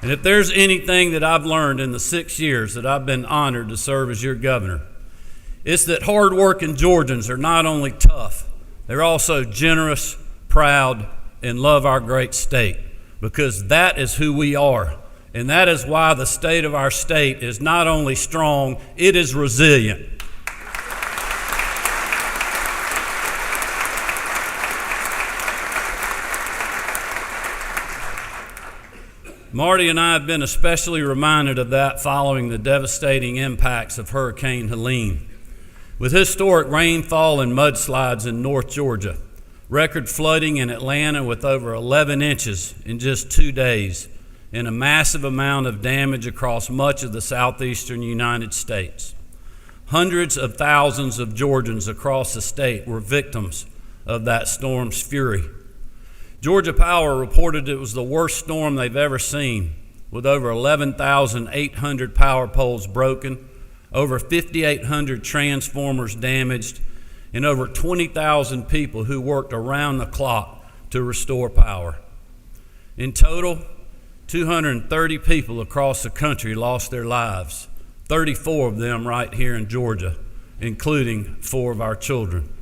that I've learned in the 6 years that I've been honored to serve as your governor, it's that hard-working Georgians are not only tough, they're also generous, proud, and love our great state, because that is who we are. And that is why the state of our state is not only strong, it is resilient. Marty and I have been especially reminded of that following the devastating impacts of Hurricane Helene. With historic rainfall and mudslides in North Georgia, record flooding in Atlanta with over 11 inches in just 2 days, and a massive amount of damage across much of the southeastern United States. Hundreds of thousands of Georgians across the state were victims of that storm's fury. Georgia Power reported it was the worst storm they've ever seen, with over 11,800 power poles broken, over 5,800 transformers damaged, and over 20,000 people who worked around the clock to restore power. In total, 230 people across the country lost their lives, 34 of them right here in Georgia, including 4 of our children.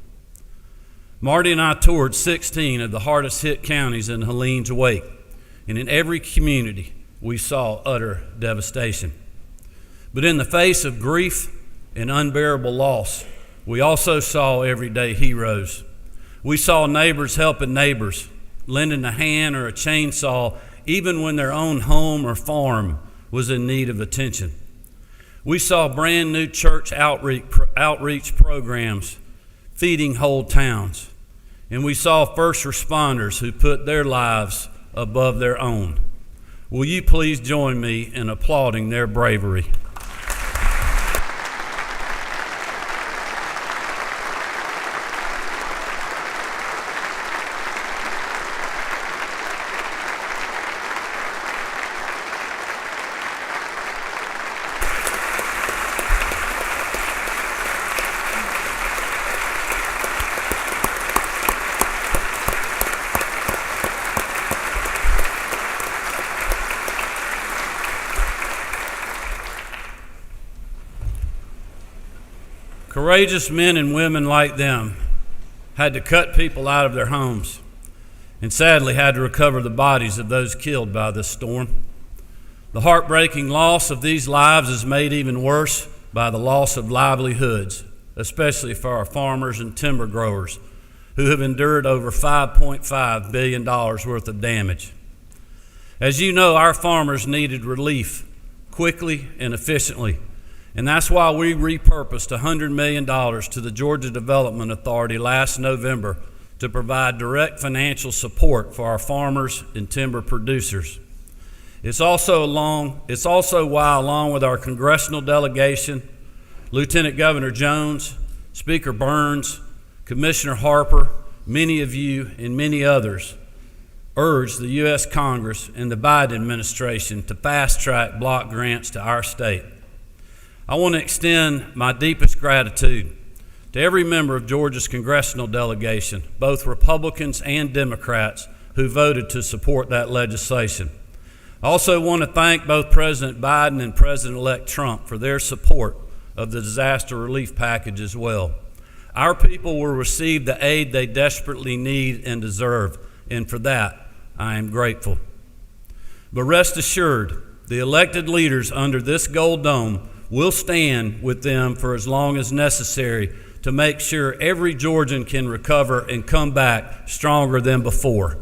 Marty and I toured 16 of the hardest hit counties in Helene's wake, and in every community we saw utter devastation. But in the face of grief and unbearable loss, we also saw everyday heroes. We saw neighbors helping neighbors, lending a hand or a chainsaw even when their own home or farm was in need of attention. We saw brand new church outreach programs feeding whole towns. And we saw first responders who put their lives above their own. Will you please join me in applauding their bravery? Courageous men and women like them had to cut people out of their homes and sadly had to recover the bodies of those killed by this storm. The heartbreaking loss of these lives is made even worse by the loss of livelihoods, especially for our farmers and timber growers who have endured over $5.5 billion worth of damage. As you know, our farmers needed relief quickly and efficiently, and that's why we repurposed $100 million to the Georgia Development Authority last November to provide direct financial support for our farmers and timber producers. It's also why, along with our congressional delegation, Lieutenant Governor Jones, Speaker Burns, Commissioner Harper, many of you, and many others, urged the U.S. Congress and the Biden administration to fast-track block grants to our state. I want to extend my deepest gratitude to every member of Georgia's congressional delegation, both Republicans and Democrats, who voted to support that legislation. I also want to thank both President Biden and President-elect Trump for their support of the disaster relief package as well. Our people will receive the aid they desperately need and deserve, and for that, I am grateful. But rest assured, the elected leaders under this Gold Dome will stand with them for as long as necessary to make sure every Georgian can recover and come back stronger than before.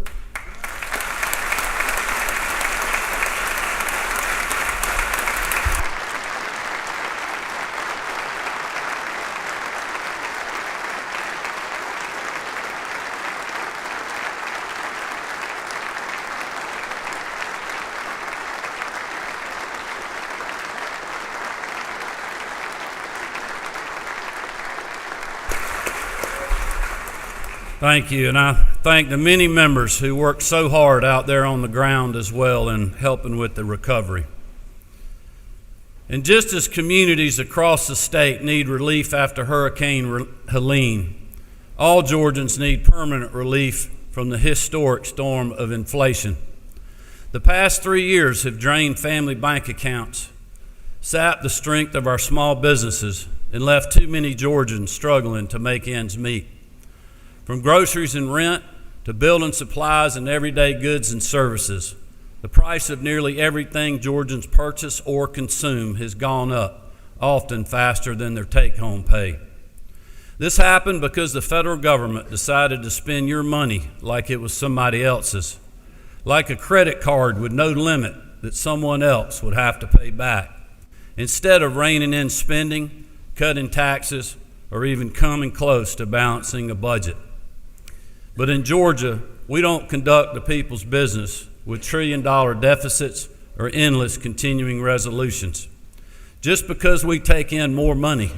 Thank you, and I thank the many members who worked so hard out there on the ground as well in helping with the recovery. And just as communities across the state need relief after Hurricane Helene, all Georgians need permanent relief from the historic storm of inflation. The past 3 years have drained family bank accounts, sapped the strength of our small businesses, and left too many Georgians struggling to make ends meet. From groceries and rent to building supplies and everyday goods and services, the price of nearly everything Georgians purchase or consume has gone up, often faster than their take-home pay. This happened because the federal government decided to spend your money like it was somebody else's, like a credit card with no limit that someone else would have to pay back, instead of reining in spending, cutting taxes, or even coming close to balancing a budget. But in Georgia, we don't conduct the people's business with trillion-dollar deficits or endless continuing resolutions. Just because we take in more money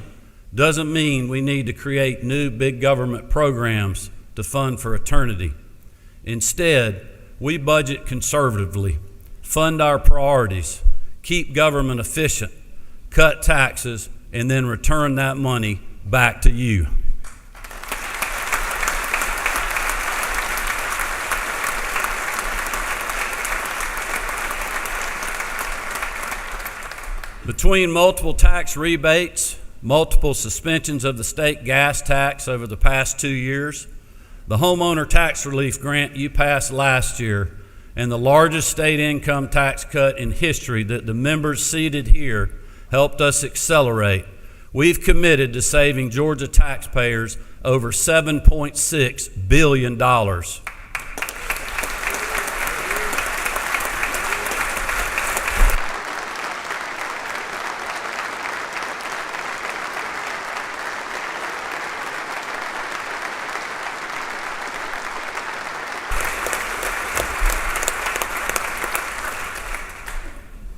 doesn't mean we need to create new big government programs to fund for eternity. Instead, we budget conservatively, fund our priorities, keep government efficient, cut taxes, and then return that money back to you. Between multiple tax rebates, multiple suspensions of the state gas tax over the past 2 years, the homeowner tax relief grant you passed last year, and the largest state income tax cut in history that the members seated here helped us accelerate, we've committed to saving Georgia taxpayers over $7.6 billion.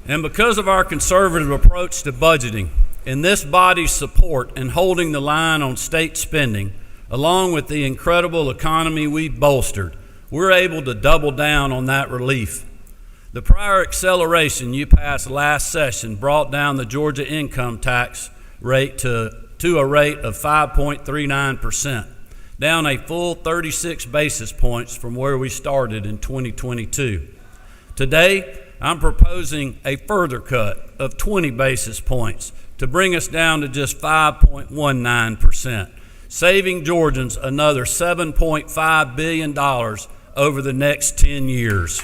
And because of our conservative approach to budgeting and this body's support in holding the line on state spending, along with the incredible economy we've bolstered, we're able to double down on that relief. The prior acceleration you passed last session brought down the Georgia income tax rate to a rate of 5.39%, down a full 36 basis points from where we started in 2022. Today, I'm proposing a further cut of 20 basis points to bring us down to just 5.19%, saving Georgians another $7.5 billion over the next 10 years.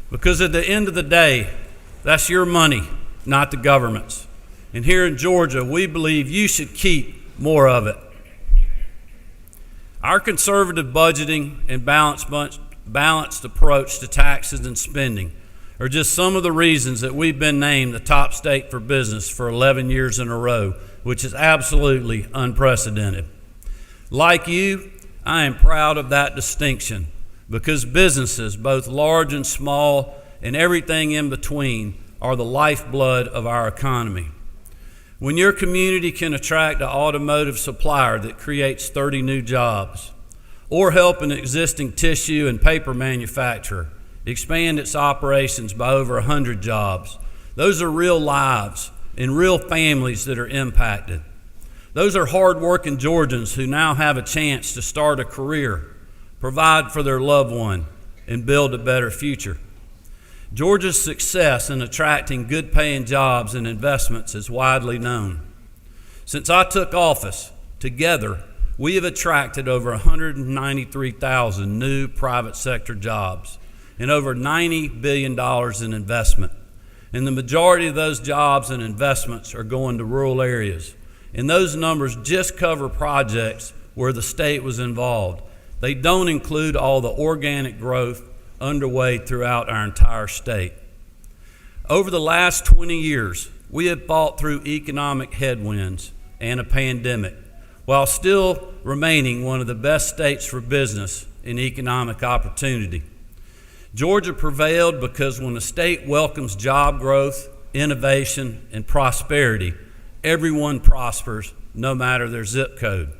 Because at the end of the day, that's your money, not the government's. And here in Georgia, we believe you should keep more of it. Our conservative budgeting and balanced approach to taxes and spending are just some of the reasons that we've been named the top state for business for 11 years in a row, which is absolutely unprecedented. Like you, I am proud of that distinction, because businesses, both large and small, and everything in between, are the lifeblood of our economy. When your community can attract an automotive supplier that creates 30 new jobs, or help an existing tissue and paper manufacturer expand its operations by over 100 jobs, those are real lives and real families that are impacted. Those are hard-working Georgians who now have a chance to start a career, provide for their loved one, and build a better future. Georgia's success in attracting good-paying jobs and investments is widely known. Since I took office, together, we have attracted over 193,000 new private sector jobs and over $90 billion in investment. And the majority of those jobs and investments are going to rural areas. And those numbers just cover projects where the state was involved. They don't include all the organic growth underway throughout our entire state. Over the last 20 years, we have fought through economic headwinds and a pandemic, while still remaining one of the best states for business and economic opportunity. Georgia prevailed because when a state welcomes job growth, innovation, and prosperity, everyone prospers, no matter their zip code.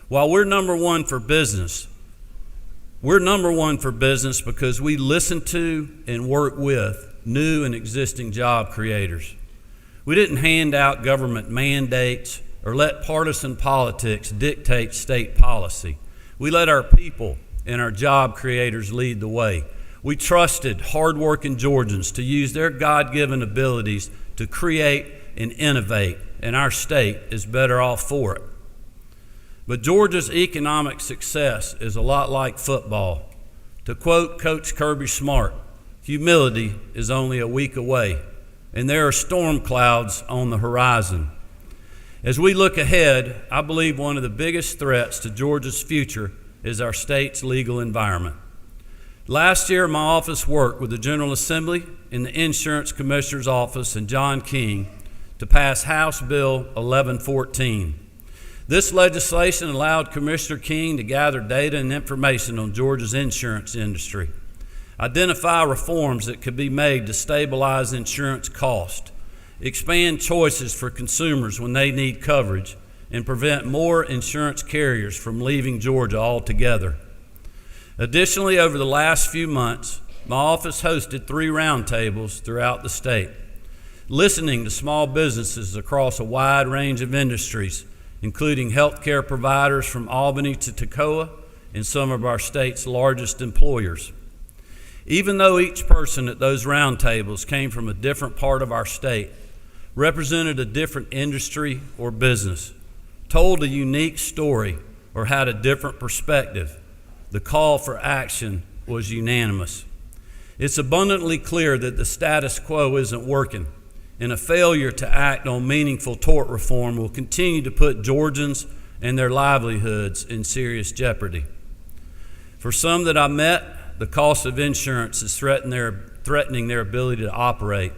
While we're number one for business because we listen to and work with new and existing job creators. We didn't hand out government mandates or let partisan politics dictate state policy. We let our people and our job creators lead the way. We trusted hardworking Georgians to use their God-given abilities to create and innovate, and our state is better off for it. But Georgia's economic success is a lot like football. To quote Coach Kirby Smart, humility is only a week away, and there are storm clouds on the horizon. As we look ahead, I believe one of the biggest threats to Georgia's future is our state's legal environment. Last year, my office worked with the General Assembly and the Insurance Commissioner's Office and John King to pass House Bill 1114. This legislation allowed Commissioner King to gather data and information on Georgia's insurance industry, identify reforms that could be made to stabilize insurance costs, expand choices for consumers when they need coverage, and prevent more insurance carriers from leaving Georgia altogether. Additionally, over the last few months, my office hosted 3 roundtables throughout the state, listening to small businesses across a wide range of industries, including healthcare providers from Albany to Toccoa and some of our state's largest employers. Even though each person at those roundtables came from a different part of our state, represented a different industry or business, told a unique story, or had a different perspective, the call for action was unanimous. It's abundantly clear that the status quo isn't working, and a failure to act on meaningful tort reform will continue to put Georgians and their livelihoods in serious jeopardy. For some that I met, the cost of insurance is threatening their ability to operate.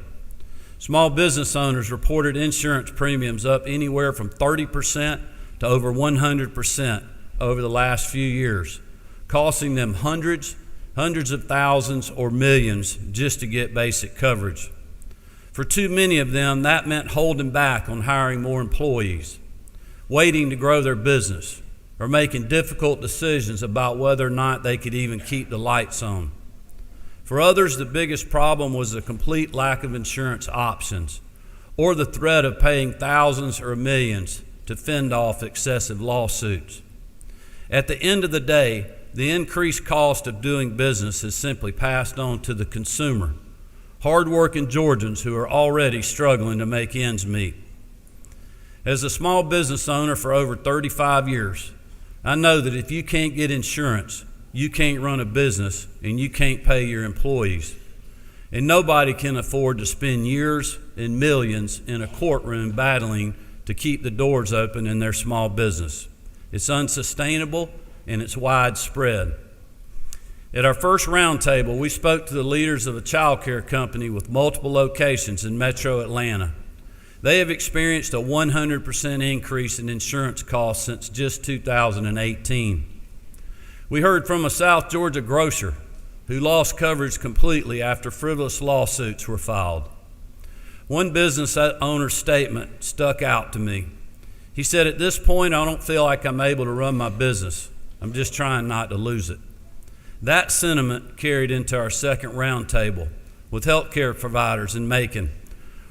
Small business owners reported insurance premiums up anywhere from 30% to over 100% over the last few years, costing them hundreds of thousands or millions just to get basic coverage. For too many of them, that meant holding back on hiring more employees, waiting to grow their business, or making difficult decisions about whether or not they could even keep the lights on. For others, the biggest problem was the complete lack of insurance options or the threat of paying thousands or millions to fend off excessive lawsuits. At the end of the day, the increased cost of doing business is simply passed on to the consumer, hardworking Georgians who are already struggling to make ends meet. As a small business owner for over 35 years, I know that if you can't get insurance, you can't run a business and you can't pay your employees. And nobody can afford to spend years and millions in a courtroom battling to keep the doors open in their small business. It's unsustainable and it's widespread. At our first roundtable, we spoke to the leaders of a child care company with multiple locations in metro Atlanta. They have experienced a 100% increase in insurance costs since just 2018. We heard from a South Georgia grocer who lost coverage completely after frivolous lawsuits were filed. One business owner's statement stuck out to me. He said, "At this point, I don't feel like I'm able to run my business. I'm just trying not to lose it." That sentiment carried into our second roundtable with healthcare providers in Macon,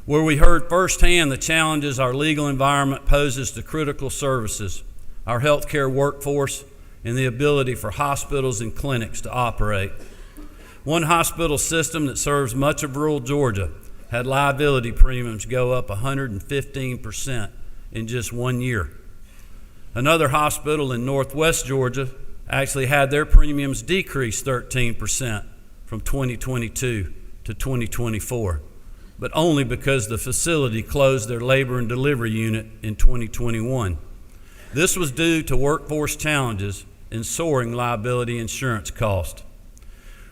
where we heard firsthand the challenges our legal environment poses to critical services, our healthcare workforce, and the ability for hospitals and clinics to operate. One hospital system that serves much of rural Georgia had liability premiums go up 115% in just 1 year. Another hospital in northwest Georgia actually had their premiums decrease 13% from 2022 to 2024, but only because the facility closed their labor and delivery unit in 2021. This was due to workforce challenges and soaring liability insurance costs.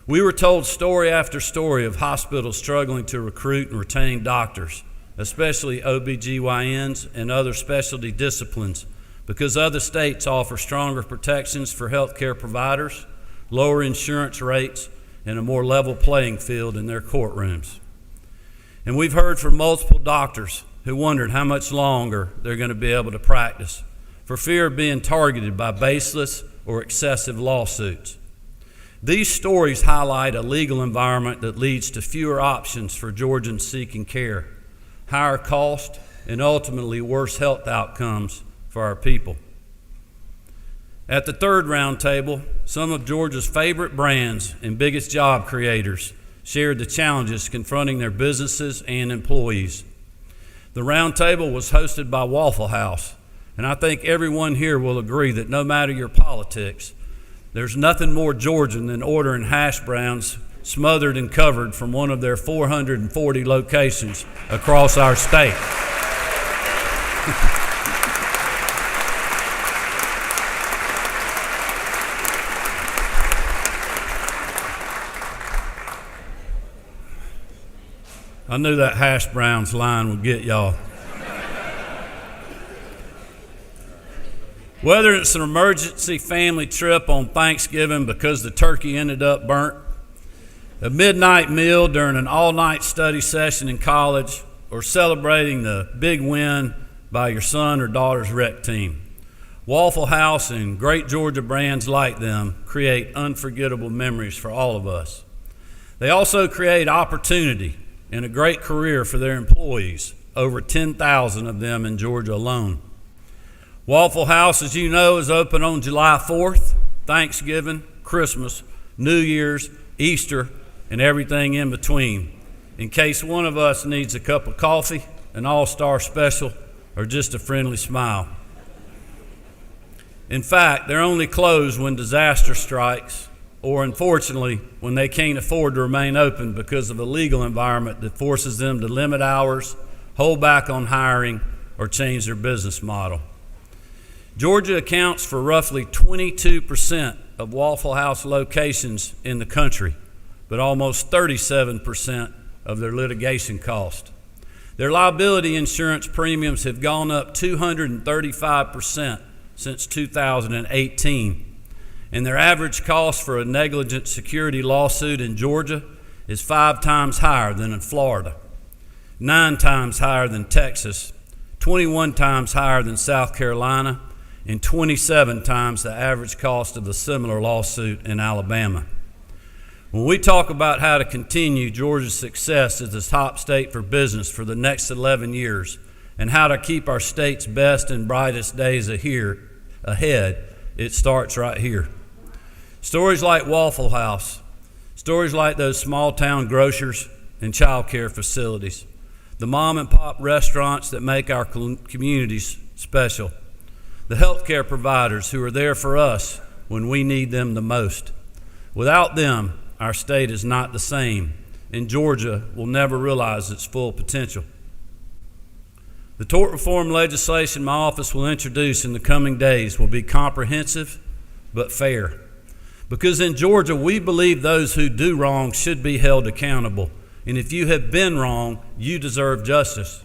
We were told story after story of hospitals struggling to recruit and retain doctors, especially OBGYNs and other specialty disciplines, because other states offer stronger protections for healthcare providers, lower insurance rates, and a more level playing field in their courtrooms. And we've heard from multiple doctors who wondered how much longer they're going to be able to practice for fear of being targeted by baseless or excessive lawsuits. These stories highlight a legal environment that leads to fewer options for Georgians seeking care, higher cost, and ultimately worse health outcomes for our people. At the third roundtable, some of Georgia's favorite brands and biggest job creators shared the challenges confronting their businesses and employees. The roundtable was hosted by Waffle House, and I think everyone here will agree that no matter your politics, there's nothing more Georgian than ordering hash browns smothered and covered from one of their 440 locations across our state. I knew that hash browns line would get y'all. Whether it's an emergency family trip on Thanksgiving because the turkey ended up burnt, a midnight meal during an all-night study session in college, or celebrating the big win by your son or daughter's rec team, Waffle House and great Georgia brands like them create unforgettable memories for all of us. They also create opportunity and a great career for their employees, over 10,000 of them in Georgia alone. Waffle House, as you know, is open on July 4th, Thanksgiving, Christmas, New Year's, Easter, and everything in between, in case one of us needs a cup of coffee, an all-star special, or just a friendly smile. In fact, they're only closed when disaster strikes, or unfortunately, when they can't afford to remain open because of a legal environment that forces them to limit hours, hold back on hiring, or change their business model. Georgia accounts for roughly 22% of Waffle House locations in the country, but almost 37% of their litigation cost. Their liability insurance premiums have gone up 235% since 2018, and their average cost for a negligent security lawsuit in Georgia is 5 times higher than in Florida, 9 times higher than Texas, 21 times higher than South Carolina, and 27 times the average cost of a similar lawsuit in Alabama. When we talk about how to continue Georgia's success as the top state for business for the next 11 years and how to keep our state's best and brightest days ahead, it starts right here. Stories like Waffle House, stories like those small town grocers and child care facilities, the mom and pop restaurants that make our communities special, the healthcare providers who are there for us when we need them the most. Without them, our state is not the same, and Georgia will never realize its full potential. The tort reform legislation my office will introduce in the coming days will be comprehensive but fair. Because in Georgia, we believe those who do wrong should be held accountable. And if you have been wrong, you deserve justice.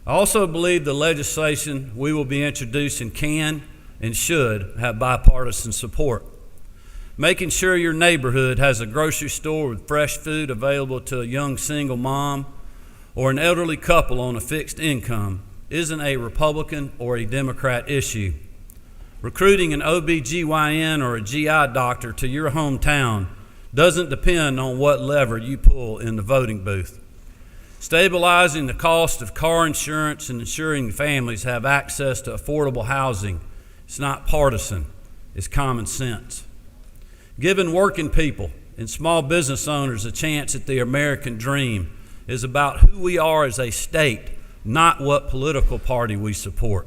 I also believe the legislation we will be introducing can and should have bipartisan support. Making sure your neighborhood has a grocery store with fresh food available to a young single mom or an elderly couple on a fixed income isn't a Republican or a Democrat issue. Recruiting an OB/GYN or a GI doctor to your hometown doesn't depend on what lever you pull in the voting booth. Stabilizing the cost of car insurance and ensuring families have access to affordable housing, it's not partisan, it's common sense. Giving working people and small business owners a chance at the American dream is about who we are as a state, not what political party we support.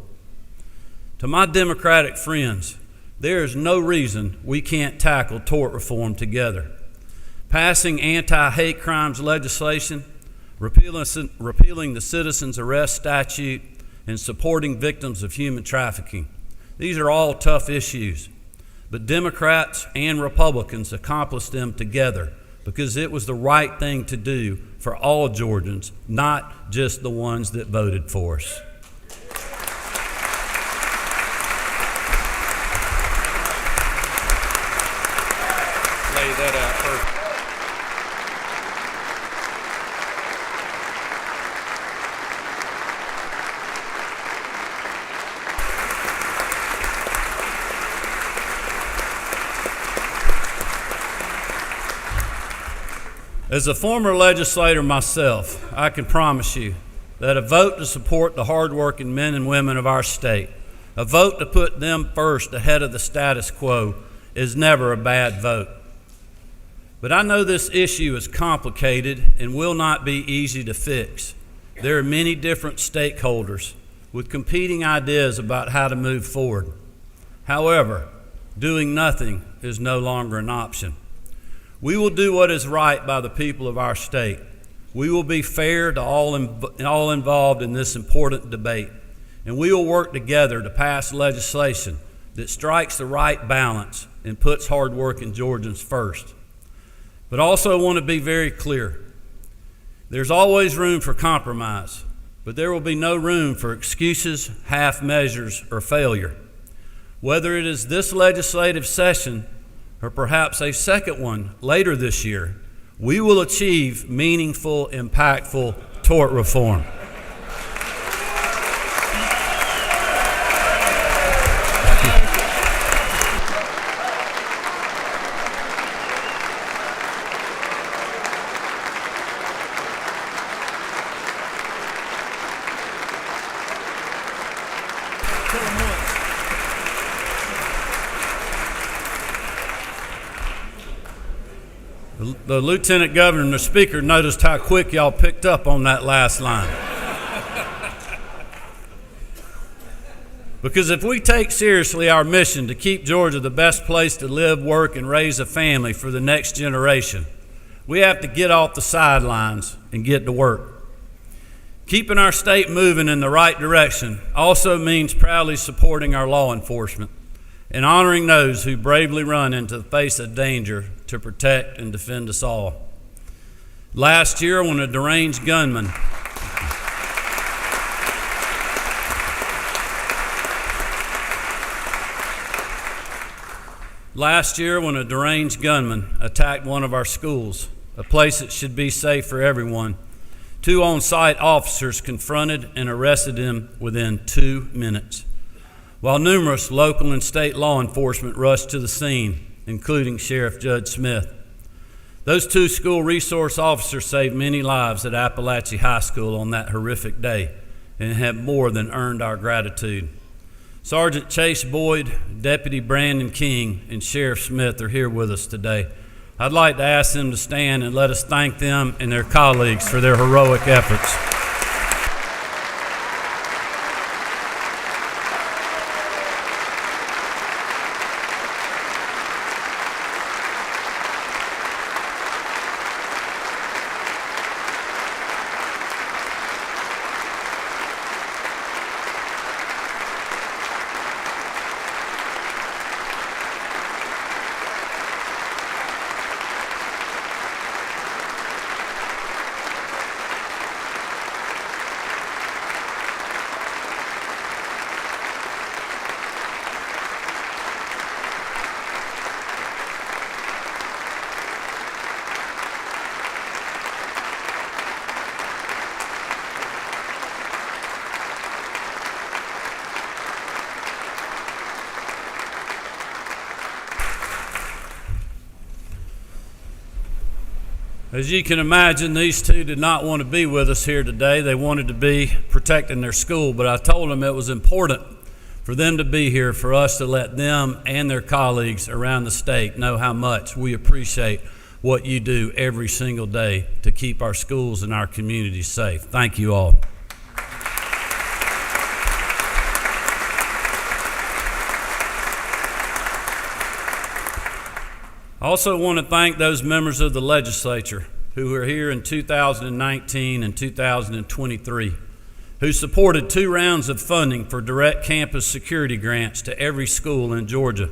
To my Democratic friends, there is no reason we can't tackle tort reform together. Passing anti-hate crimes legislation, repealing the citizen's arrest statute, and supporting victims of human trafficking. These are all tough issues, but Democrats and Republicans accomplished them together because it was the right thing to do for all Georgians, not just the ones that voted for us. Lay that out perfect. As a former legislator myself, I can promise you that a vote to support the hardworking men and women of our state, a vote to put them first ahead of the status quo, is never a bad vote. But I know this issue is complicated and will not be easy to fix. There are many different stakeholders with competing ideas about how to move forward. However, doing nothing is no longer an option. We will do what is right by the people of our state. We will be fair to all involved in this important debate, and we will work together to pass legislation that strikes the right balance and puts hardworking Georgians first. But also want to be very clear. There's always room for compromise, but there will be no room for excuses, half measures, or failure. Whether it is this legislative session or perhaps a second one later this year, we will achieve meaningful, impactful tort reform. The Lieutenant Governor and the Speaker noticed how quick y'all picked up on that last line. Because if we take seriously our mission to keep Georgia the best place to live, work, and raise a family for the next generation, we have to get off the sidelines and get to work. Keeping our state moving in the right direction also means proudly supporting our law enforcement and honoring those who bravely run into the face of danger to protect and defend us all. Last year, when a deranged gunman attacked one of our schools, a place that should be safe for everyone, 2 on-site officers confronted and arrested him within 2 minutes. while numerous local and state law enforcement rushed to the scene, including Sheriff Judge Smith. Those 2 school resource officers saved many lives at Appalachia High School on that horrific day and have more than earned our gratitude. Sergeant Chase Boyd, Deputy Brandon King, and Sheriff Smith are here with us today. I'd like to ask them to stand and let us thank them and their colleagues for their heroic efforts. As you can imagine, these 2 did not want to be with us here today. They wanted to be protecting their school, but I told them it was important for them to be here, for us to let them and their colleagues around the state know how much we appreciate what you do every single day to keep our schools and our communities safe. Thank you all. I also want to thank those members of the legislature who were here in 2019 and 2023, who supported 2 rounds of funding for direct campus security grants to every school in Georgia.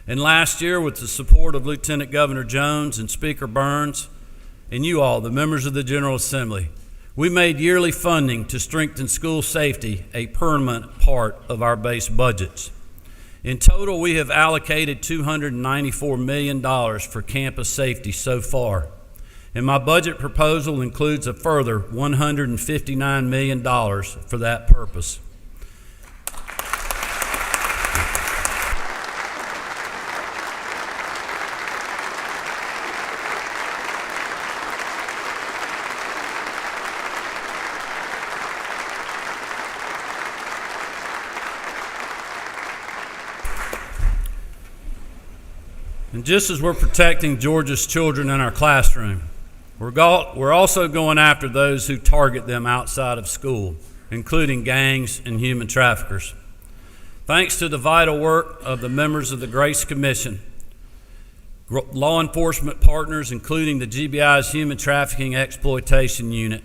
And last year, with the support of Lieutenant Governor Jones and Speaker Burns, and you all, the members of the General Assembly, we made yearly funding to strengthen school safety a permanent part of our base budgets. In total, we have allocated $294 million for campus safety so far, and my budget proposal includes a further $159 million for that purpose. And just as we're protecting Georgia's children in our classroom, we're also going after those who target them outside of school, including gangs and human traffickers. Thanks to the vital work of the members of the Grace Commission, law enforcement partners, including the GBI's Human Trafficking Exploitation Unit,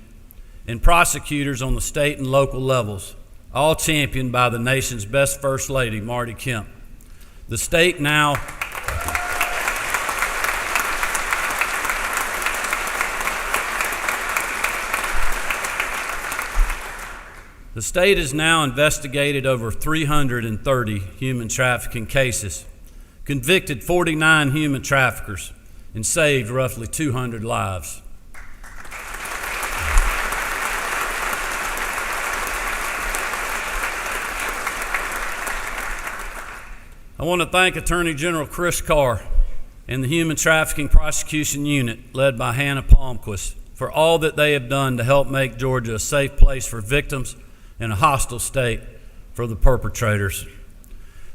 and prosecutors on the state and local levels, all championed by the nation's best First Lady, Marty Kemp. The state now The state has now investigated over 330 human trafficking cases, convicted 49 human traffickers, and saved roughly 200 lives. I want to thank Attorney General Chris Carr and the Human Trafficking Prosecution Unit, led by Hannah Palmquist, for all that they have done to help make Georgia a safe place for victims and a hostile state for the perpetrators.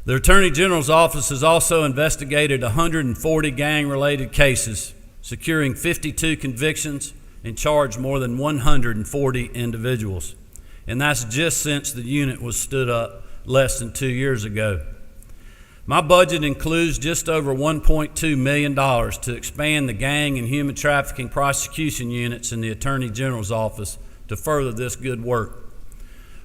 The Attorney General's office has also investigated 140 gang-related cases, securing 52 convictions and charged more than 140 individuals. And that's just since the unit was stood up less than 2 years ago. My budget includes just over $1.2 million to expand the gang and human trafficking prosecution units in the Attorney General's office to further this good work.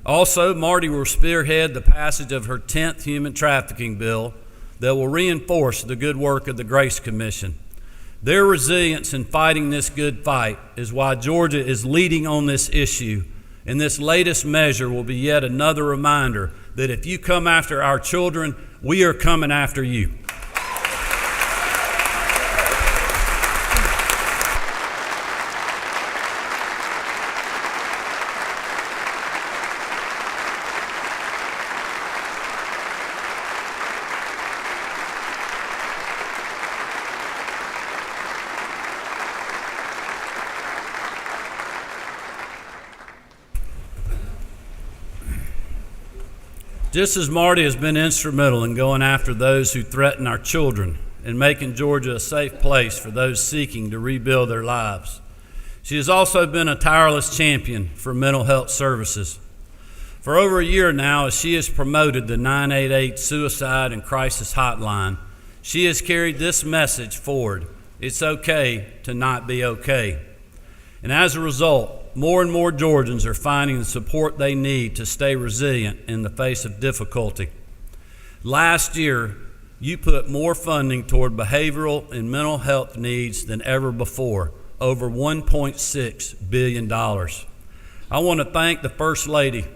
Also, Marty will spearhead the passage of her 10th human trafficking bill that will reinforce the good work of the Grace Commission. Their resilience in fighting this good fight is why Georgia is leading on this issue, and this latest measure will be yet another reminder that if you come after our children, we are coming after you. Just as Marty has been instrumental in going after those who threaten our children and making Georgia a safe place for those seeking to rebuild their lives, she has also been a tireless champion for mental health services. For over a year now, as she has promoted the 988 Suicide and Crisis Hotline, she has carried this message forward: it's okay to not be okay. And as a result, more and more Georgians are finding the support they need to stay resilient in the face of difficulty. Last year, you put more funding toward behavioral and mental health needs than ever before, over $1.6 billion. I want to thank the First Lady,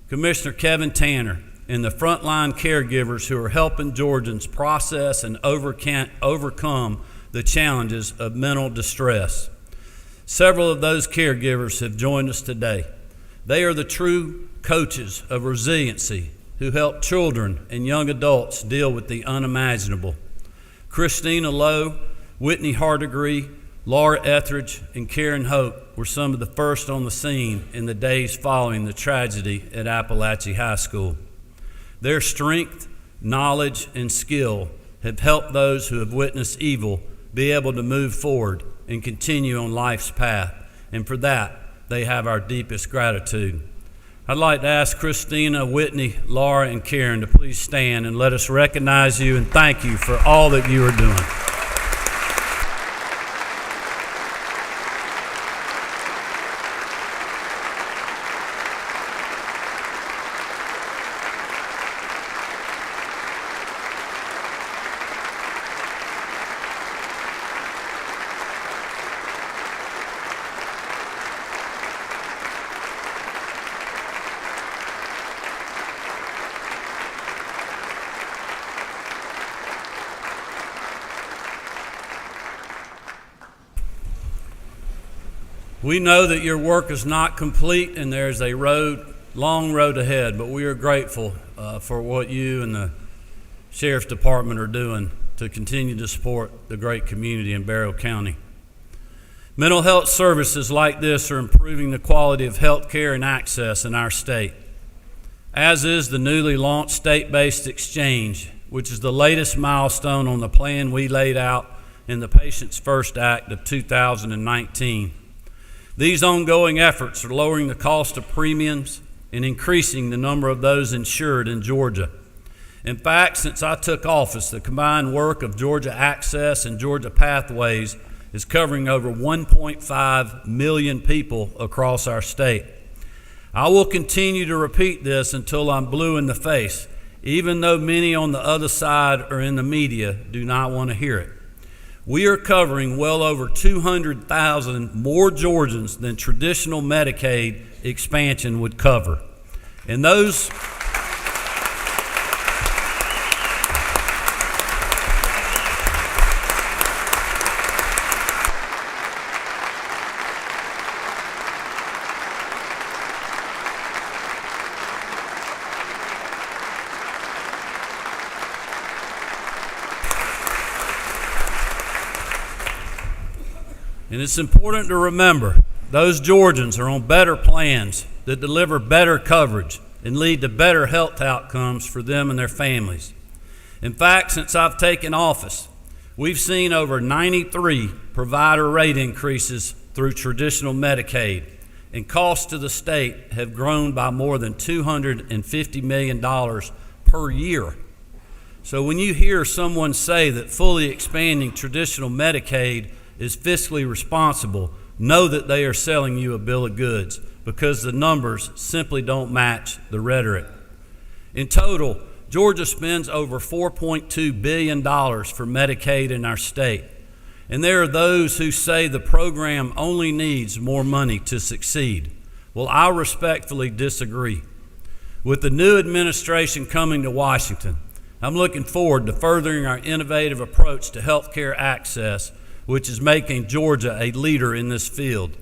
Commissioner Kevin Tanner, and the frontline caregivers who are helping Georgians process and overcome the challenges of mental distress. Several of those caregivers have joined us today. They are the true coaches of resiliency who help children and young adults deal with the unimaginable. Christina Lowe, Whitney Hardegree, Laura Etheridge, and Karen Hope were some of the first on the scene in the days following the tragedy at Appalachia High School. Their strength, knowledge, and skill have helped those who have witnessed evil be able to move forward and continue on life's path, and for that, they have our deepest gratitude. I'd like to ask Christina, Whitney, Laura, and Karen to please stand and let us recognize you and thank you for all that you are doing. We know that your work is not complete and there's a long road ahead, but we are grateful for what you and the Sheriff's Department are doing to continue to support the great community in Barrow County. Mental health services like this are improving the quality of health care and access in our state, as is the newly launched state-based exchange, which is the latest milestone on the plan we laid out in the Patients First Act of 2019. These ongoing efforts are lowering the cost of premiums and increasing the number of those insured in Georgia. In fact, since I took office, the combined work of Georgia Access and Georgia Pathways is covering over 1.5 million people across our state. I will continue to repeat this until I'm blue in the face, even though many on the other side or in the media do not want to hear it. We are covering well over 200,000 more Georgians than traditional Medicaid expansion would cover. And those And it's important to remember, those Georgians are on better plans that deliver better coverage and lead to better health outcomes for them and their families. In fact, since I've taken office, we've seen over 93 provider rate increases through traditional Medicaid, and costs to the state have grown by more than $250 million per year. So when you hear someone say that fully expanding traditional Medicaid is fiscally responsible, know that they are selling you a bill of goods, because the numbers simply don't match the rhetoric. In total, Georgia spends over $4.2 billion for Medicaid in our state. And there are those who say the program only needs more money to succeed. Well, I respectfully disagree. With the new administration coming to Washington, I'm looking forward to furthering our innovative approach to health care access, which is making Georgia a leader in this field.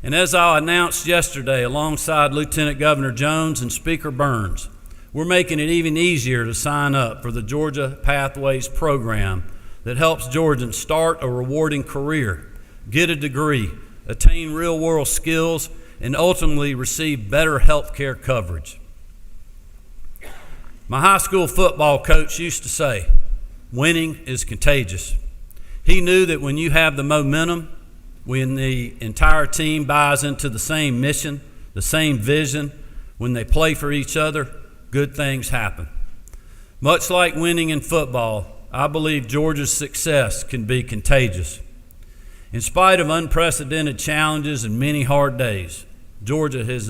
And as I announced yesterday alongside Lieutenant Governor Jones and Speaker Burns, we're making it even easier to sign up for the Georgia Pathways program that helps Georgians start a rewarding career, get a degree, attain real-world skills, and ultimately receive better health care coverage. My high school football coach used to say, winning is contagious. He knew that when you have the momentum, when the entire team buys into the same mission, the same vision, when they play for each other, good things happen. Much like winning in football, I believe Georgia's success can be contagious. In spite of unprecedented challenges and many hard days, Georgia has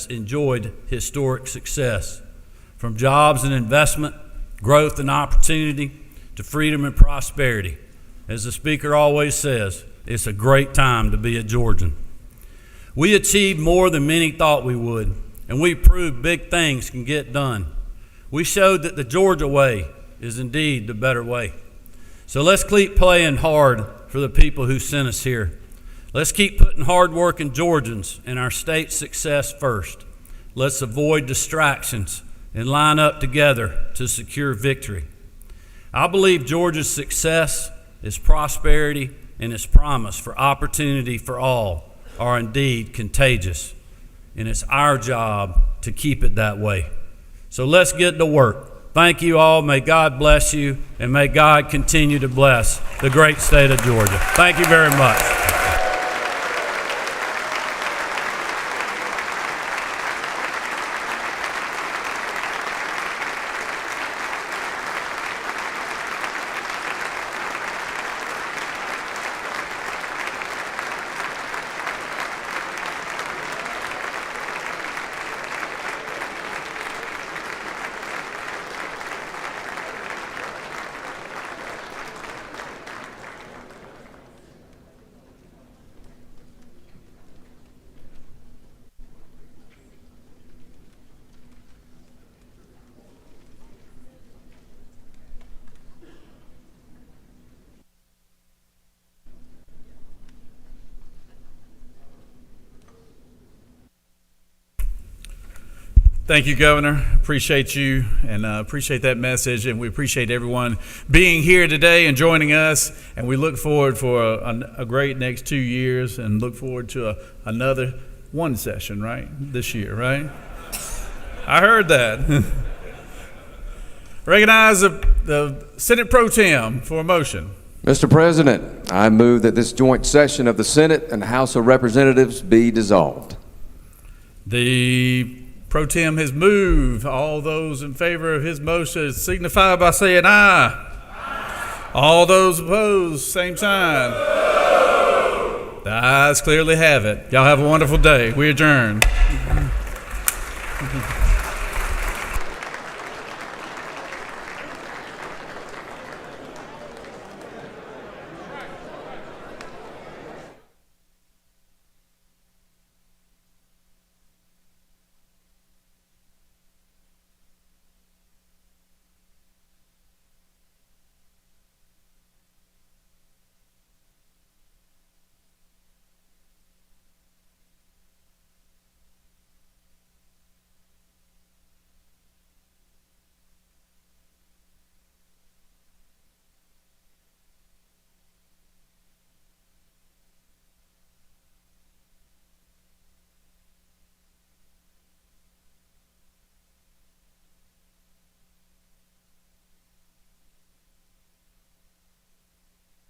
enjoyed historic success. From jobs and investment, growth and opportunity, to freedom and prosperity. As the speaker always says, it's a great time to be a Georgian. We achieved more than many thought we would, and we proved big things can get done. We showed that the Georgia way is indeed the better way. So let's keep playing hard for the people who sent us here. Let's keep putting hard-working Georgians and our state's success first. Let's avoid distractions and line up together to secure victory. I believe Georgia's success, its prosperity, and its promise for opportunity for all are indeed contagious. And it's our job to keep it that way. So let's get to work. Thank you all. May God bless you, and may God continue to bless the great state of Georgia. Thank you very much. Thank you, Governor. Appreciate you and appreciate that message. And we appreciate everyone being here today and joining us. And we look forward for a great next 2 years and look forward to another one session, right? This year, right? I heard that. Recognize the Senate Pro Tem for a motion. Mr. President, I move that this joint session of the Senate and House of Representatives be dissolved. The Pro Tem has moved. All those in favor of his motion signify by saying aye. Aye. All those opposed, same sign. No. The ayes clearly have it. Y'all have a wonderful day. We adjourn.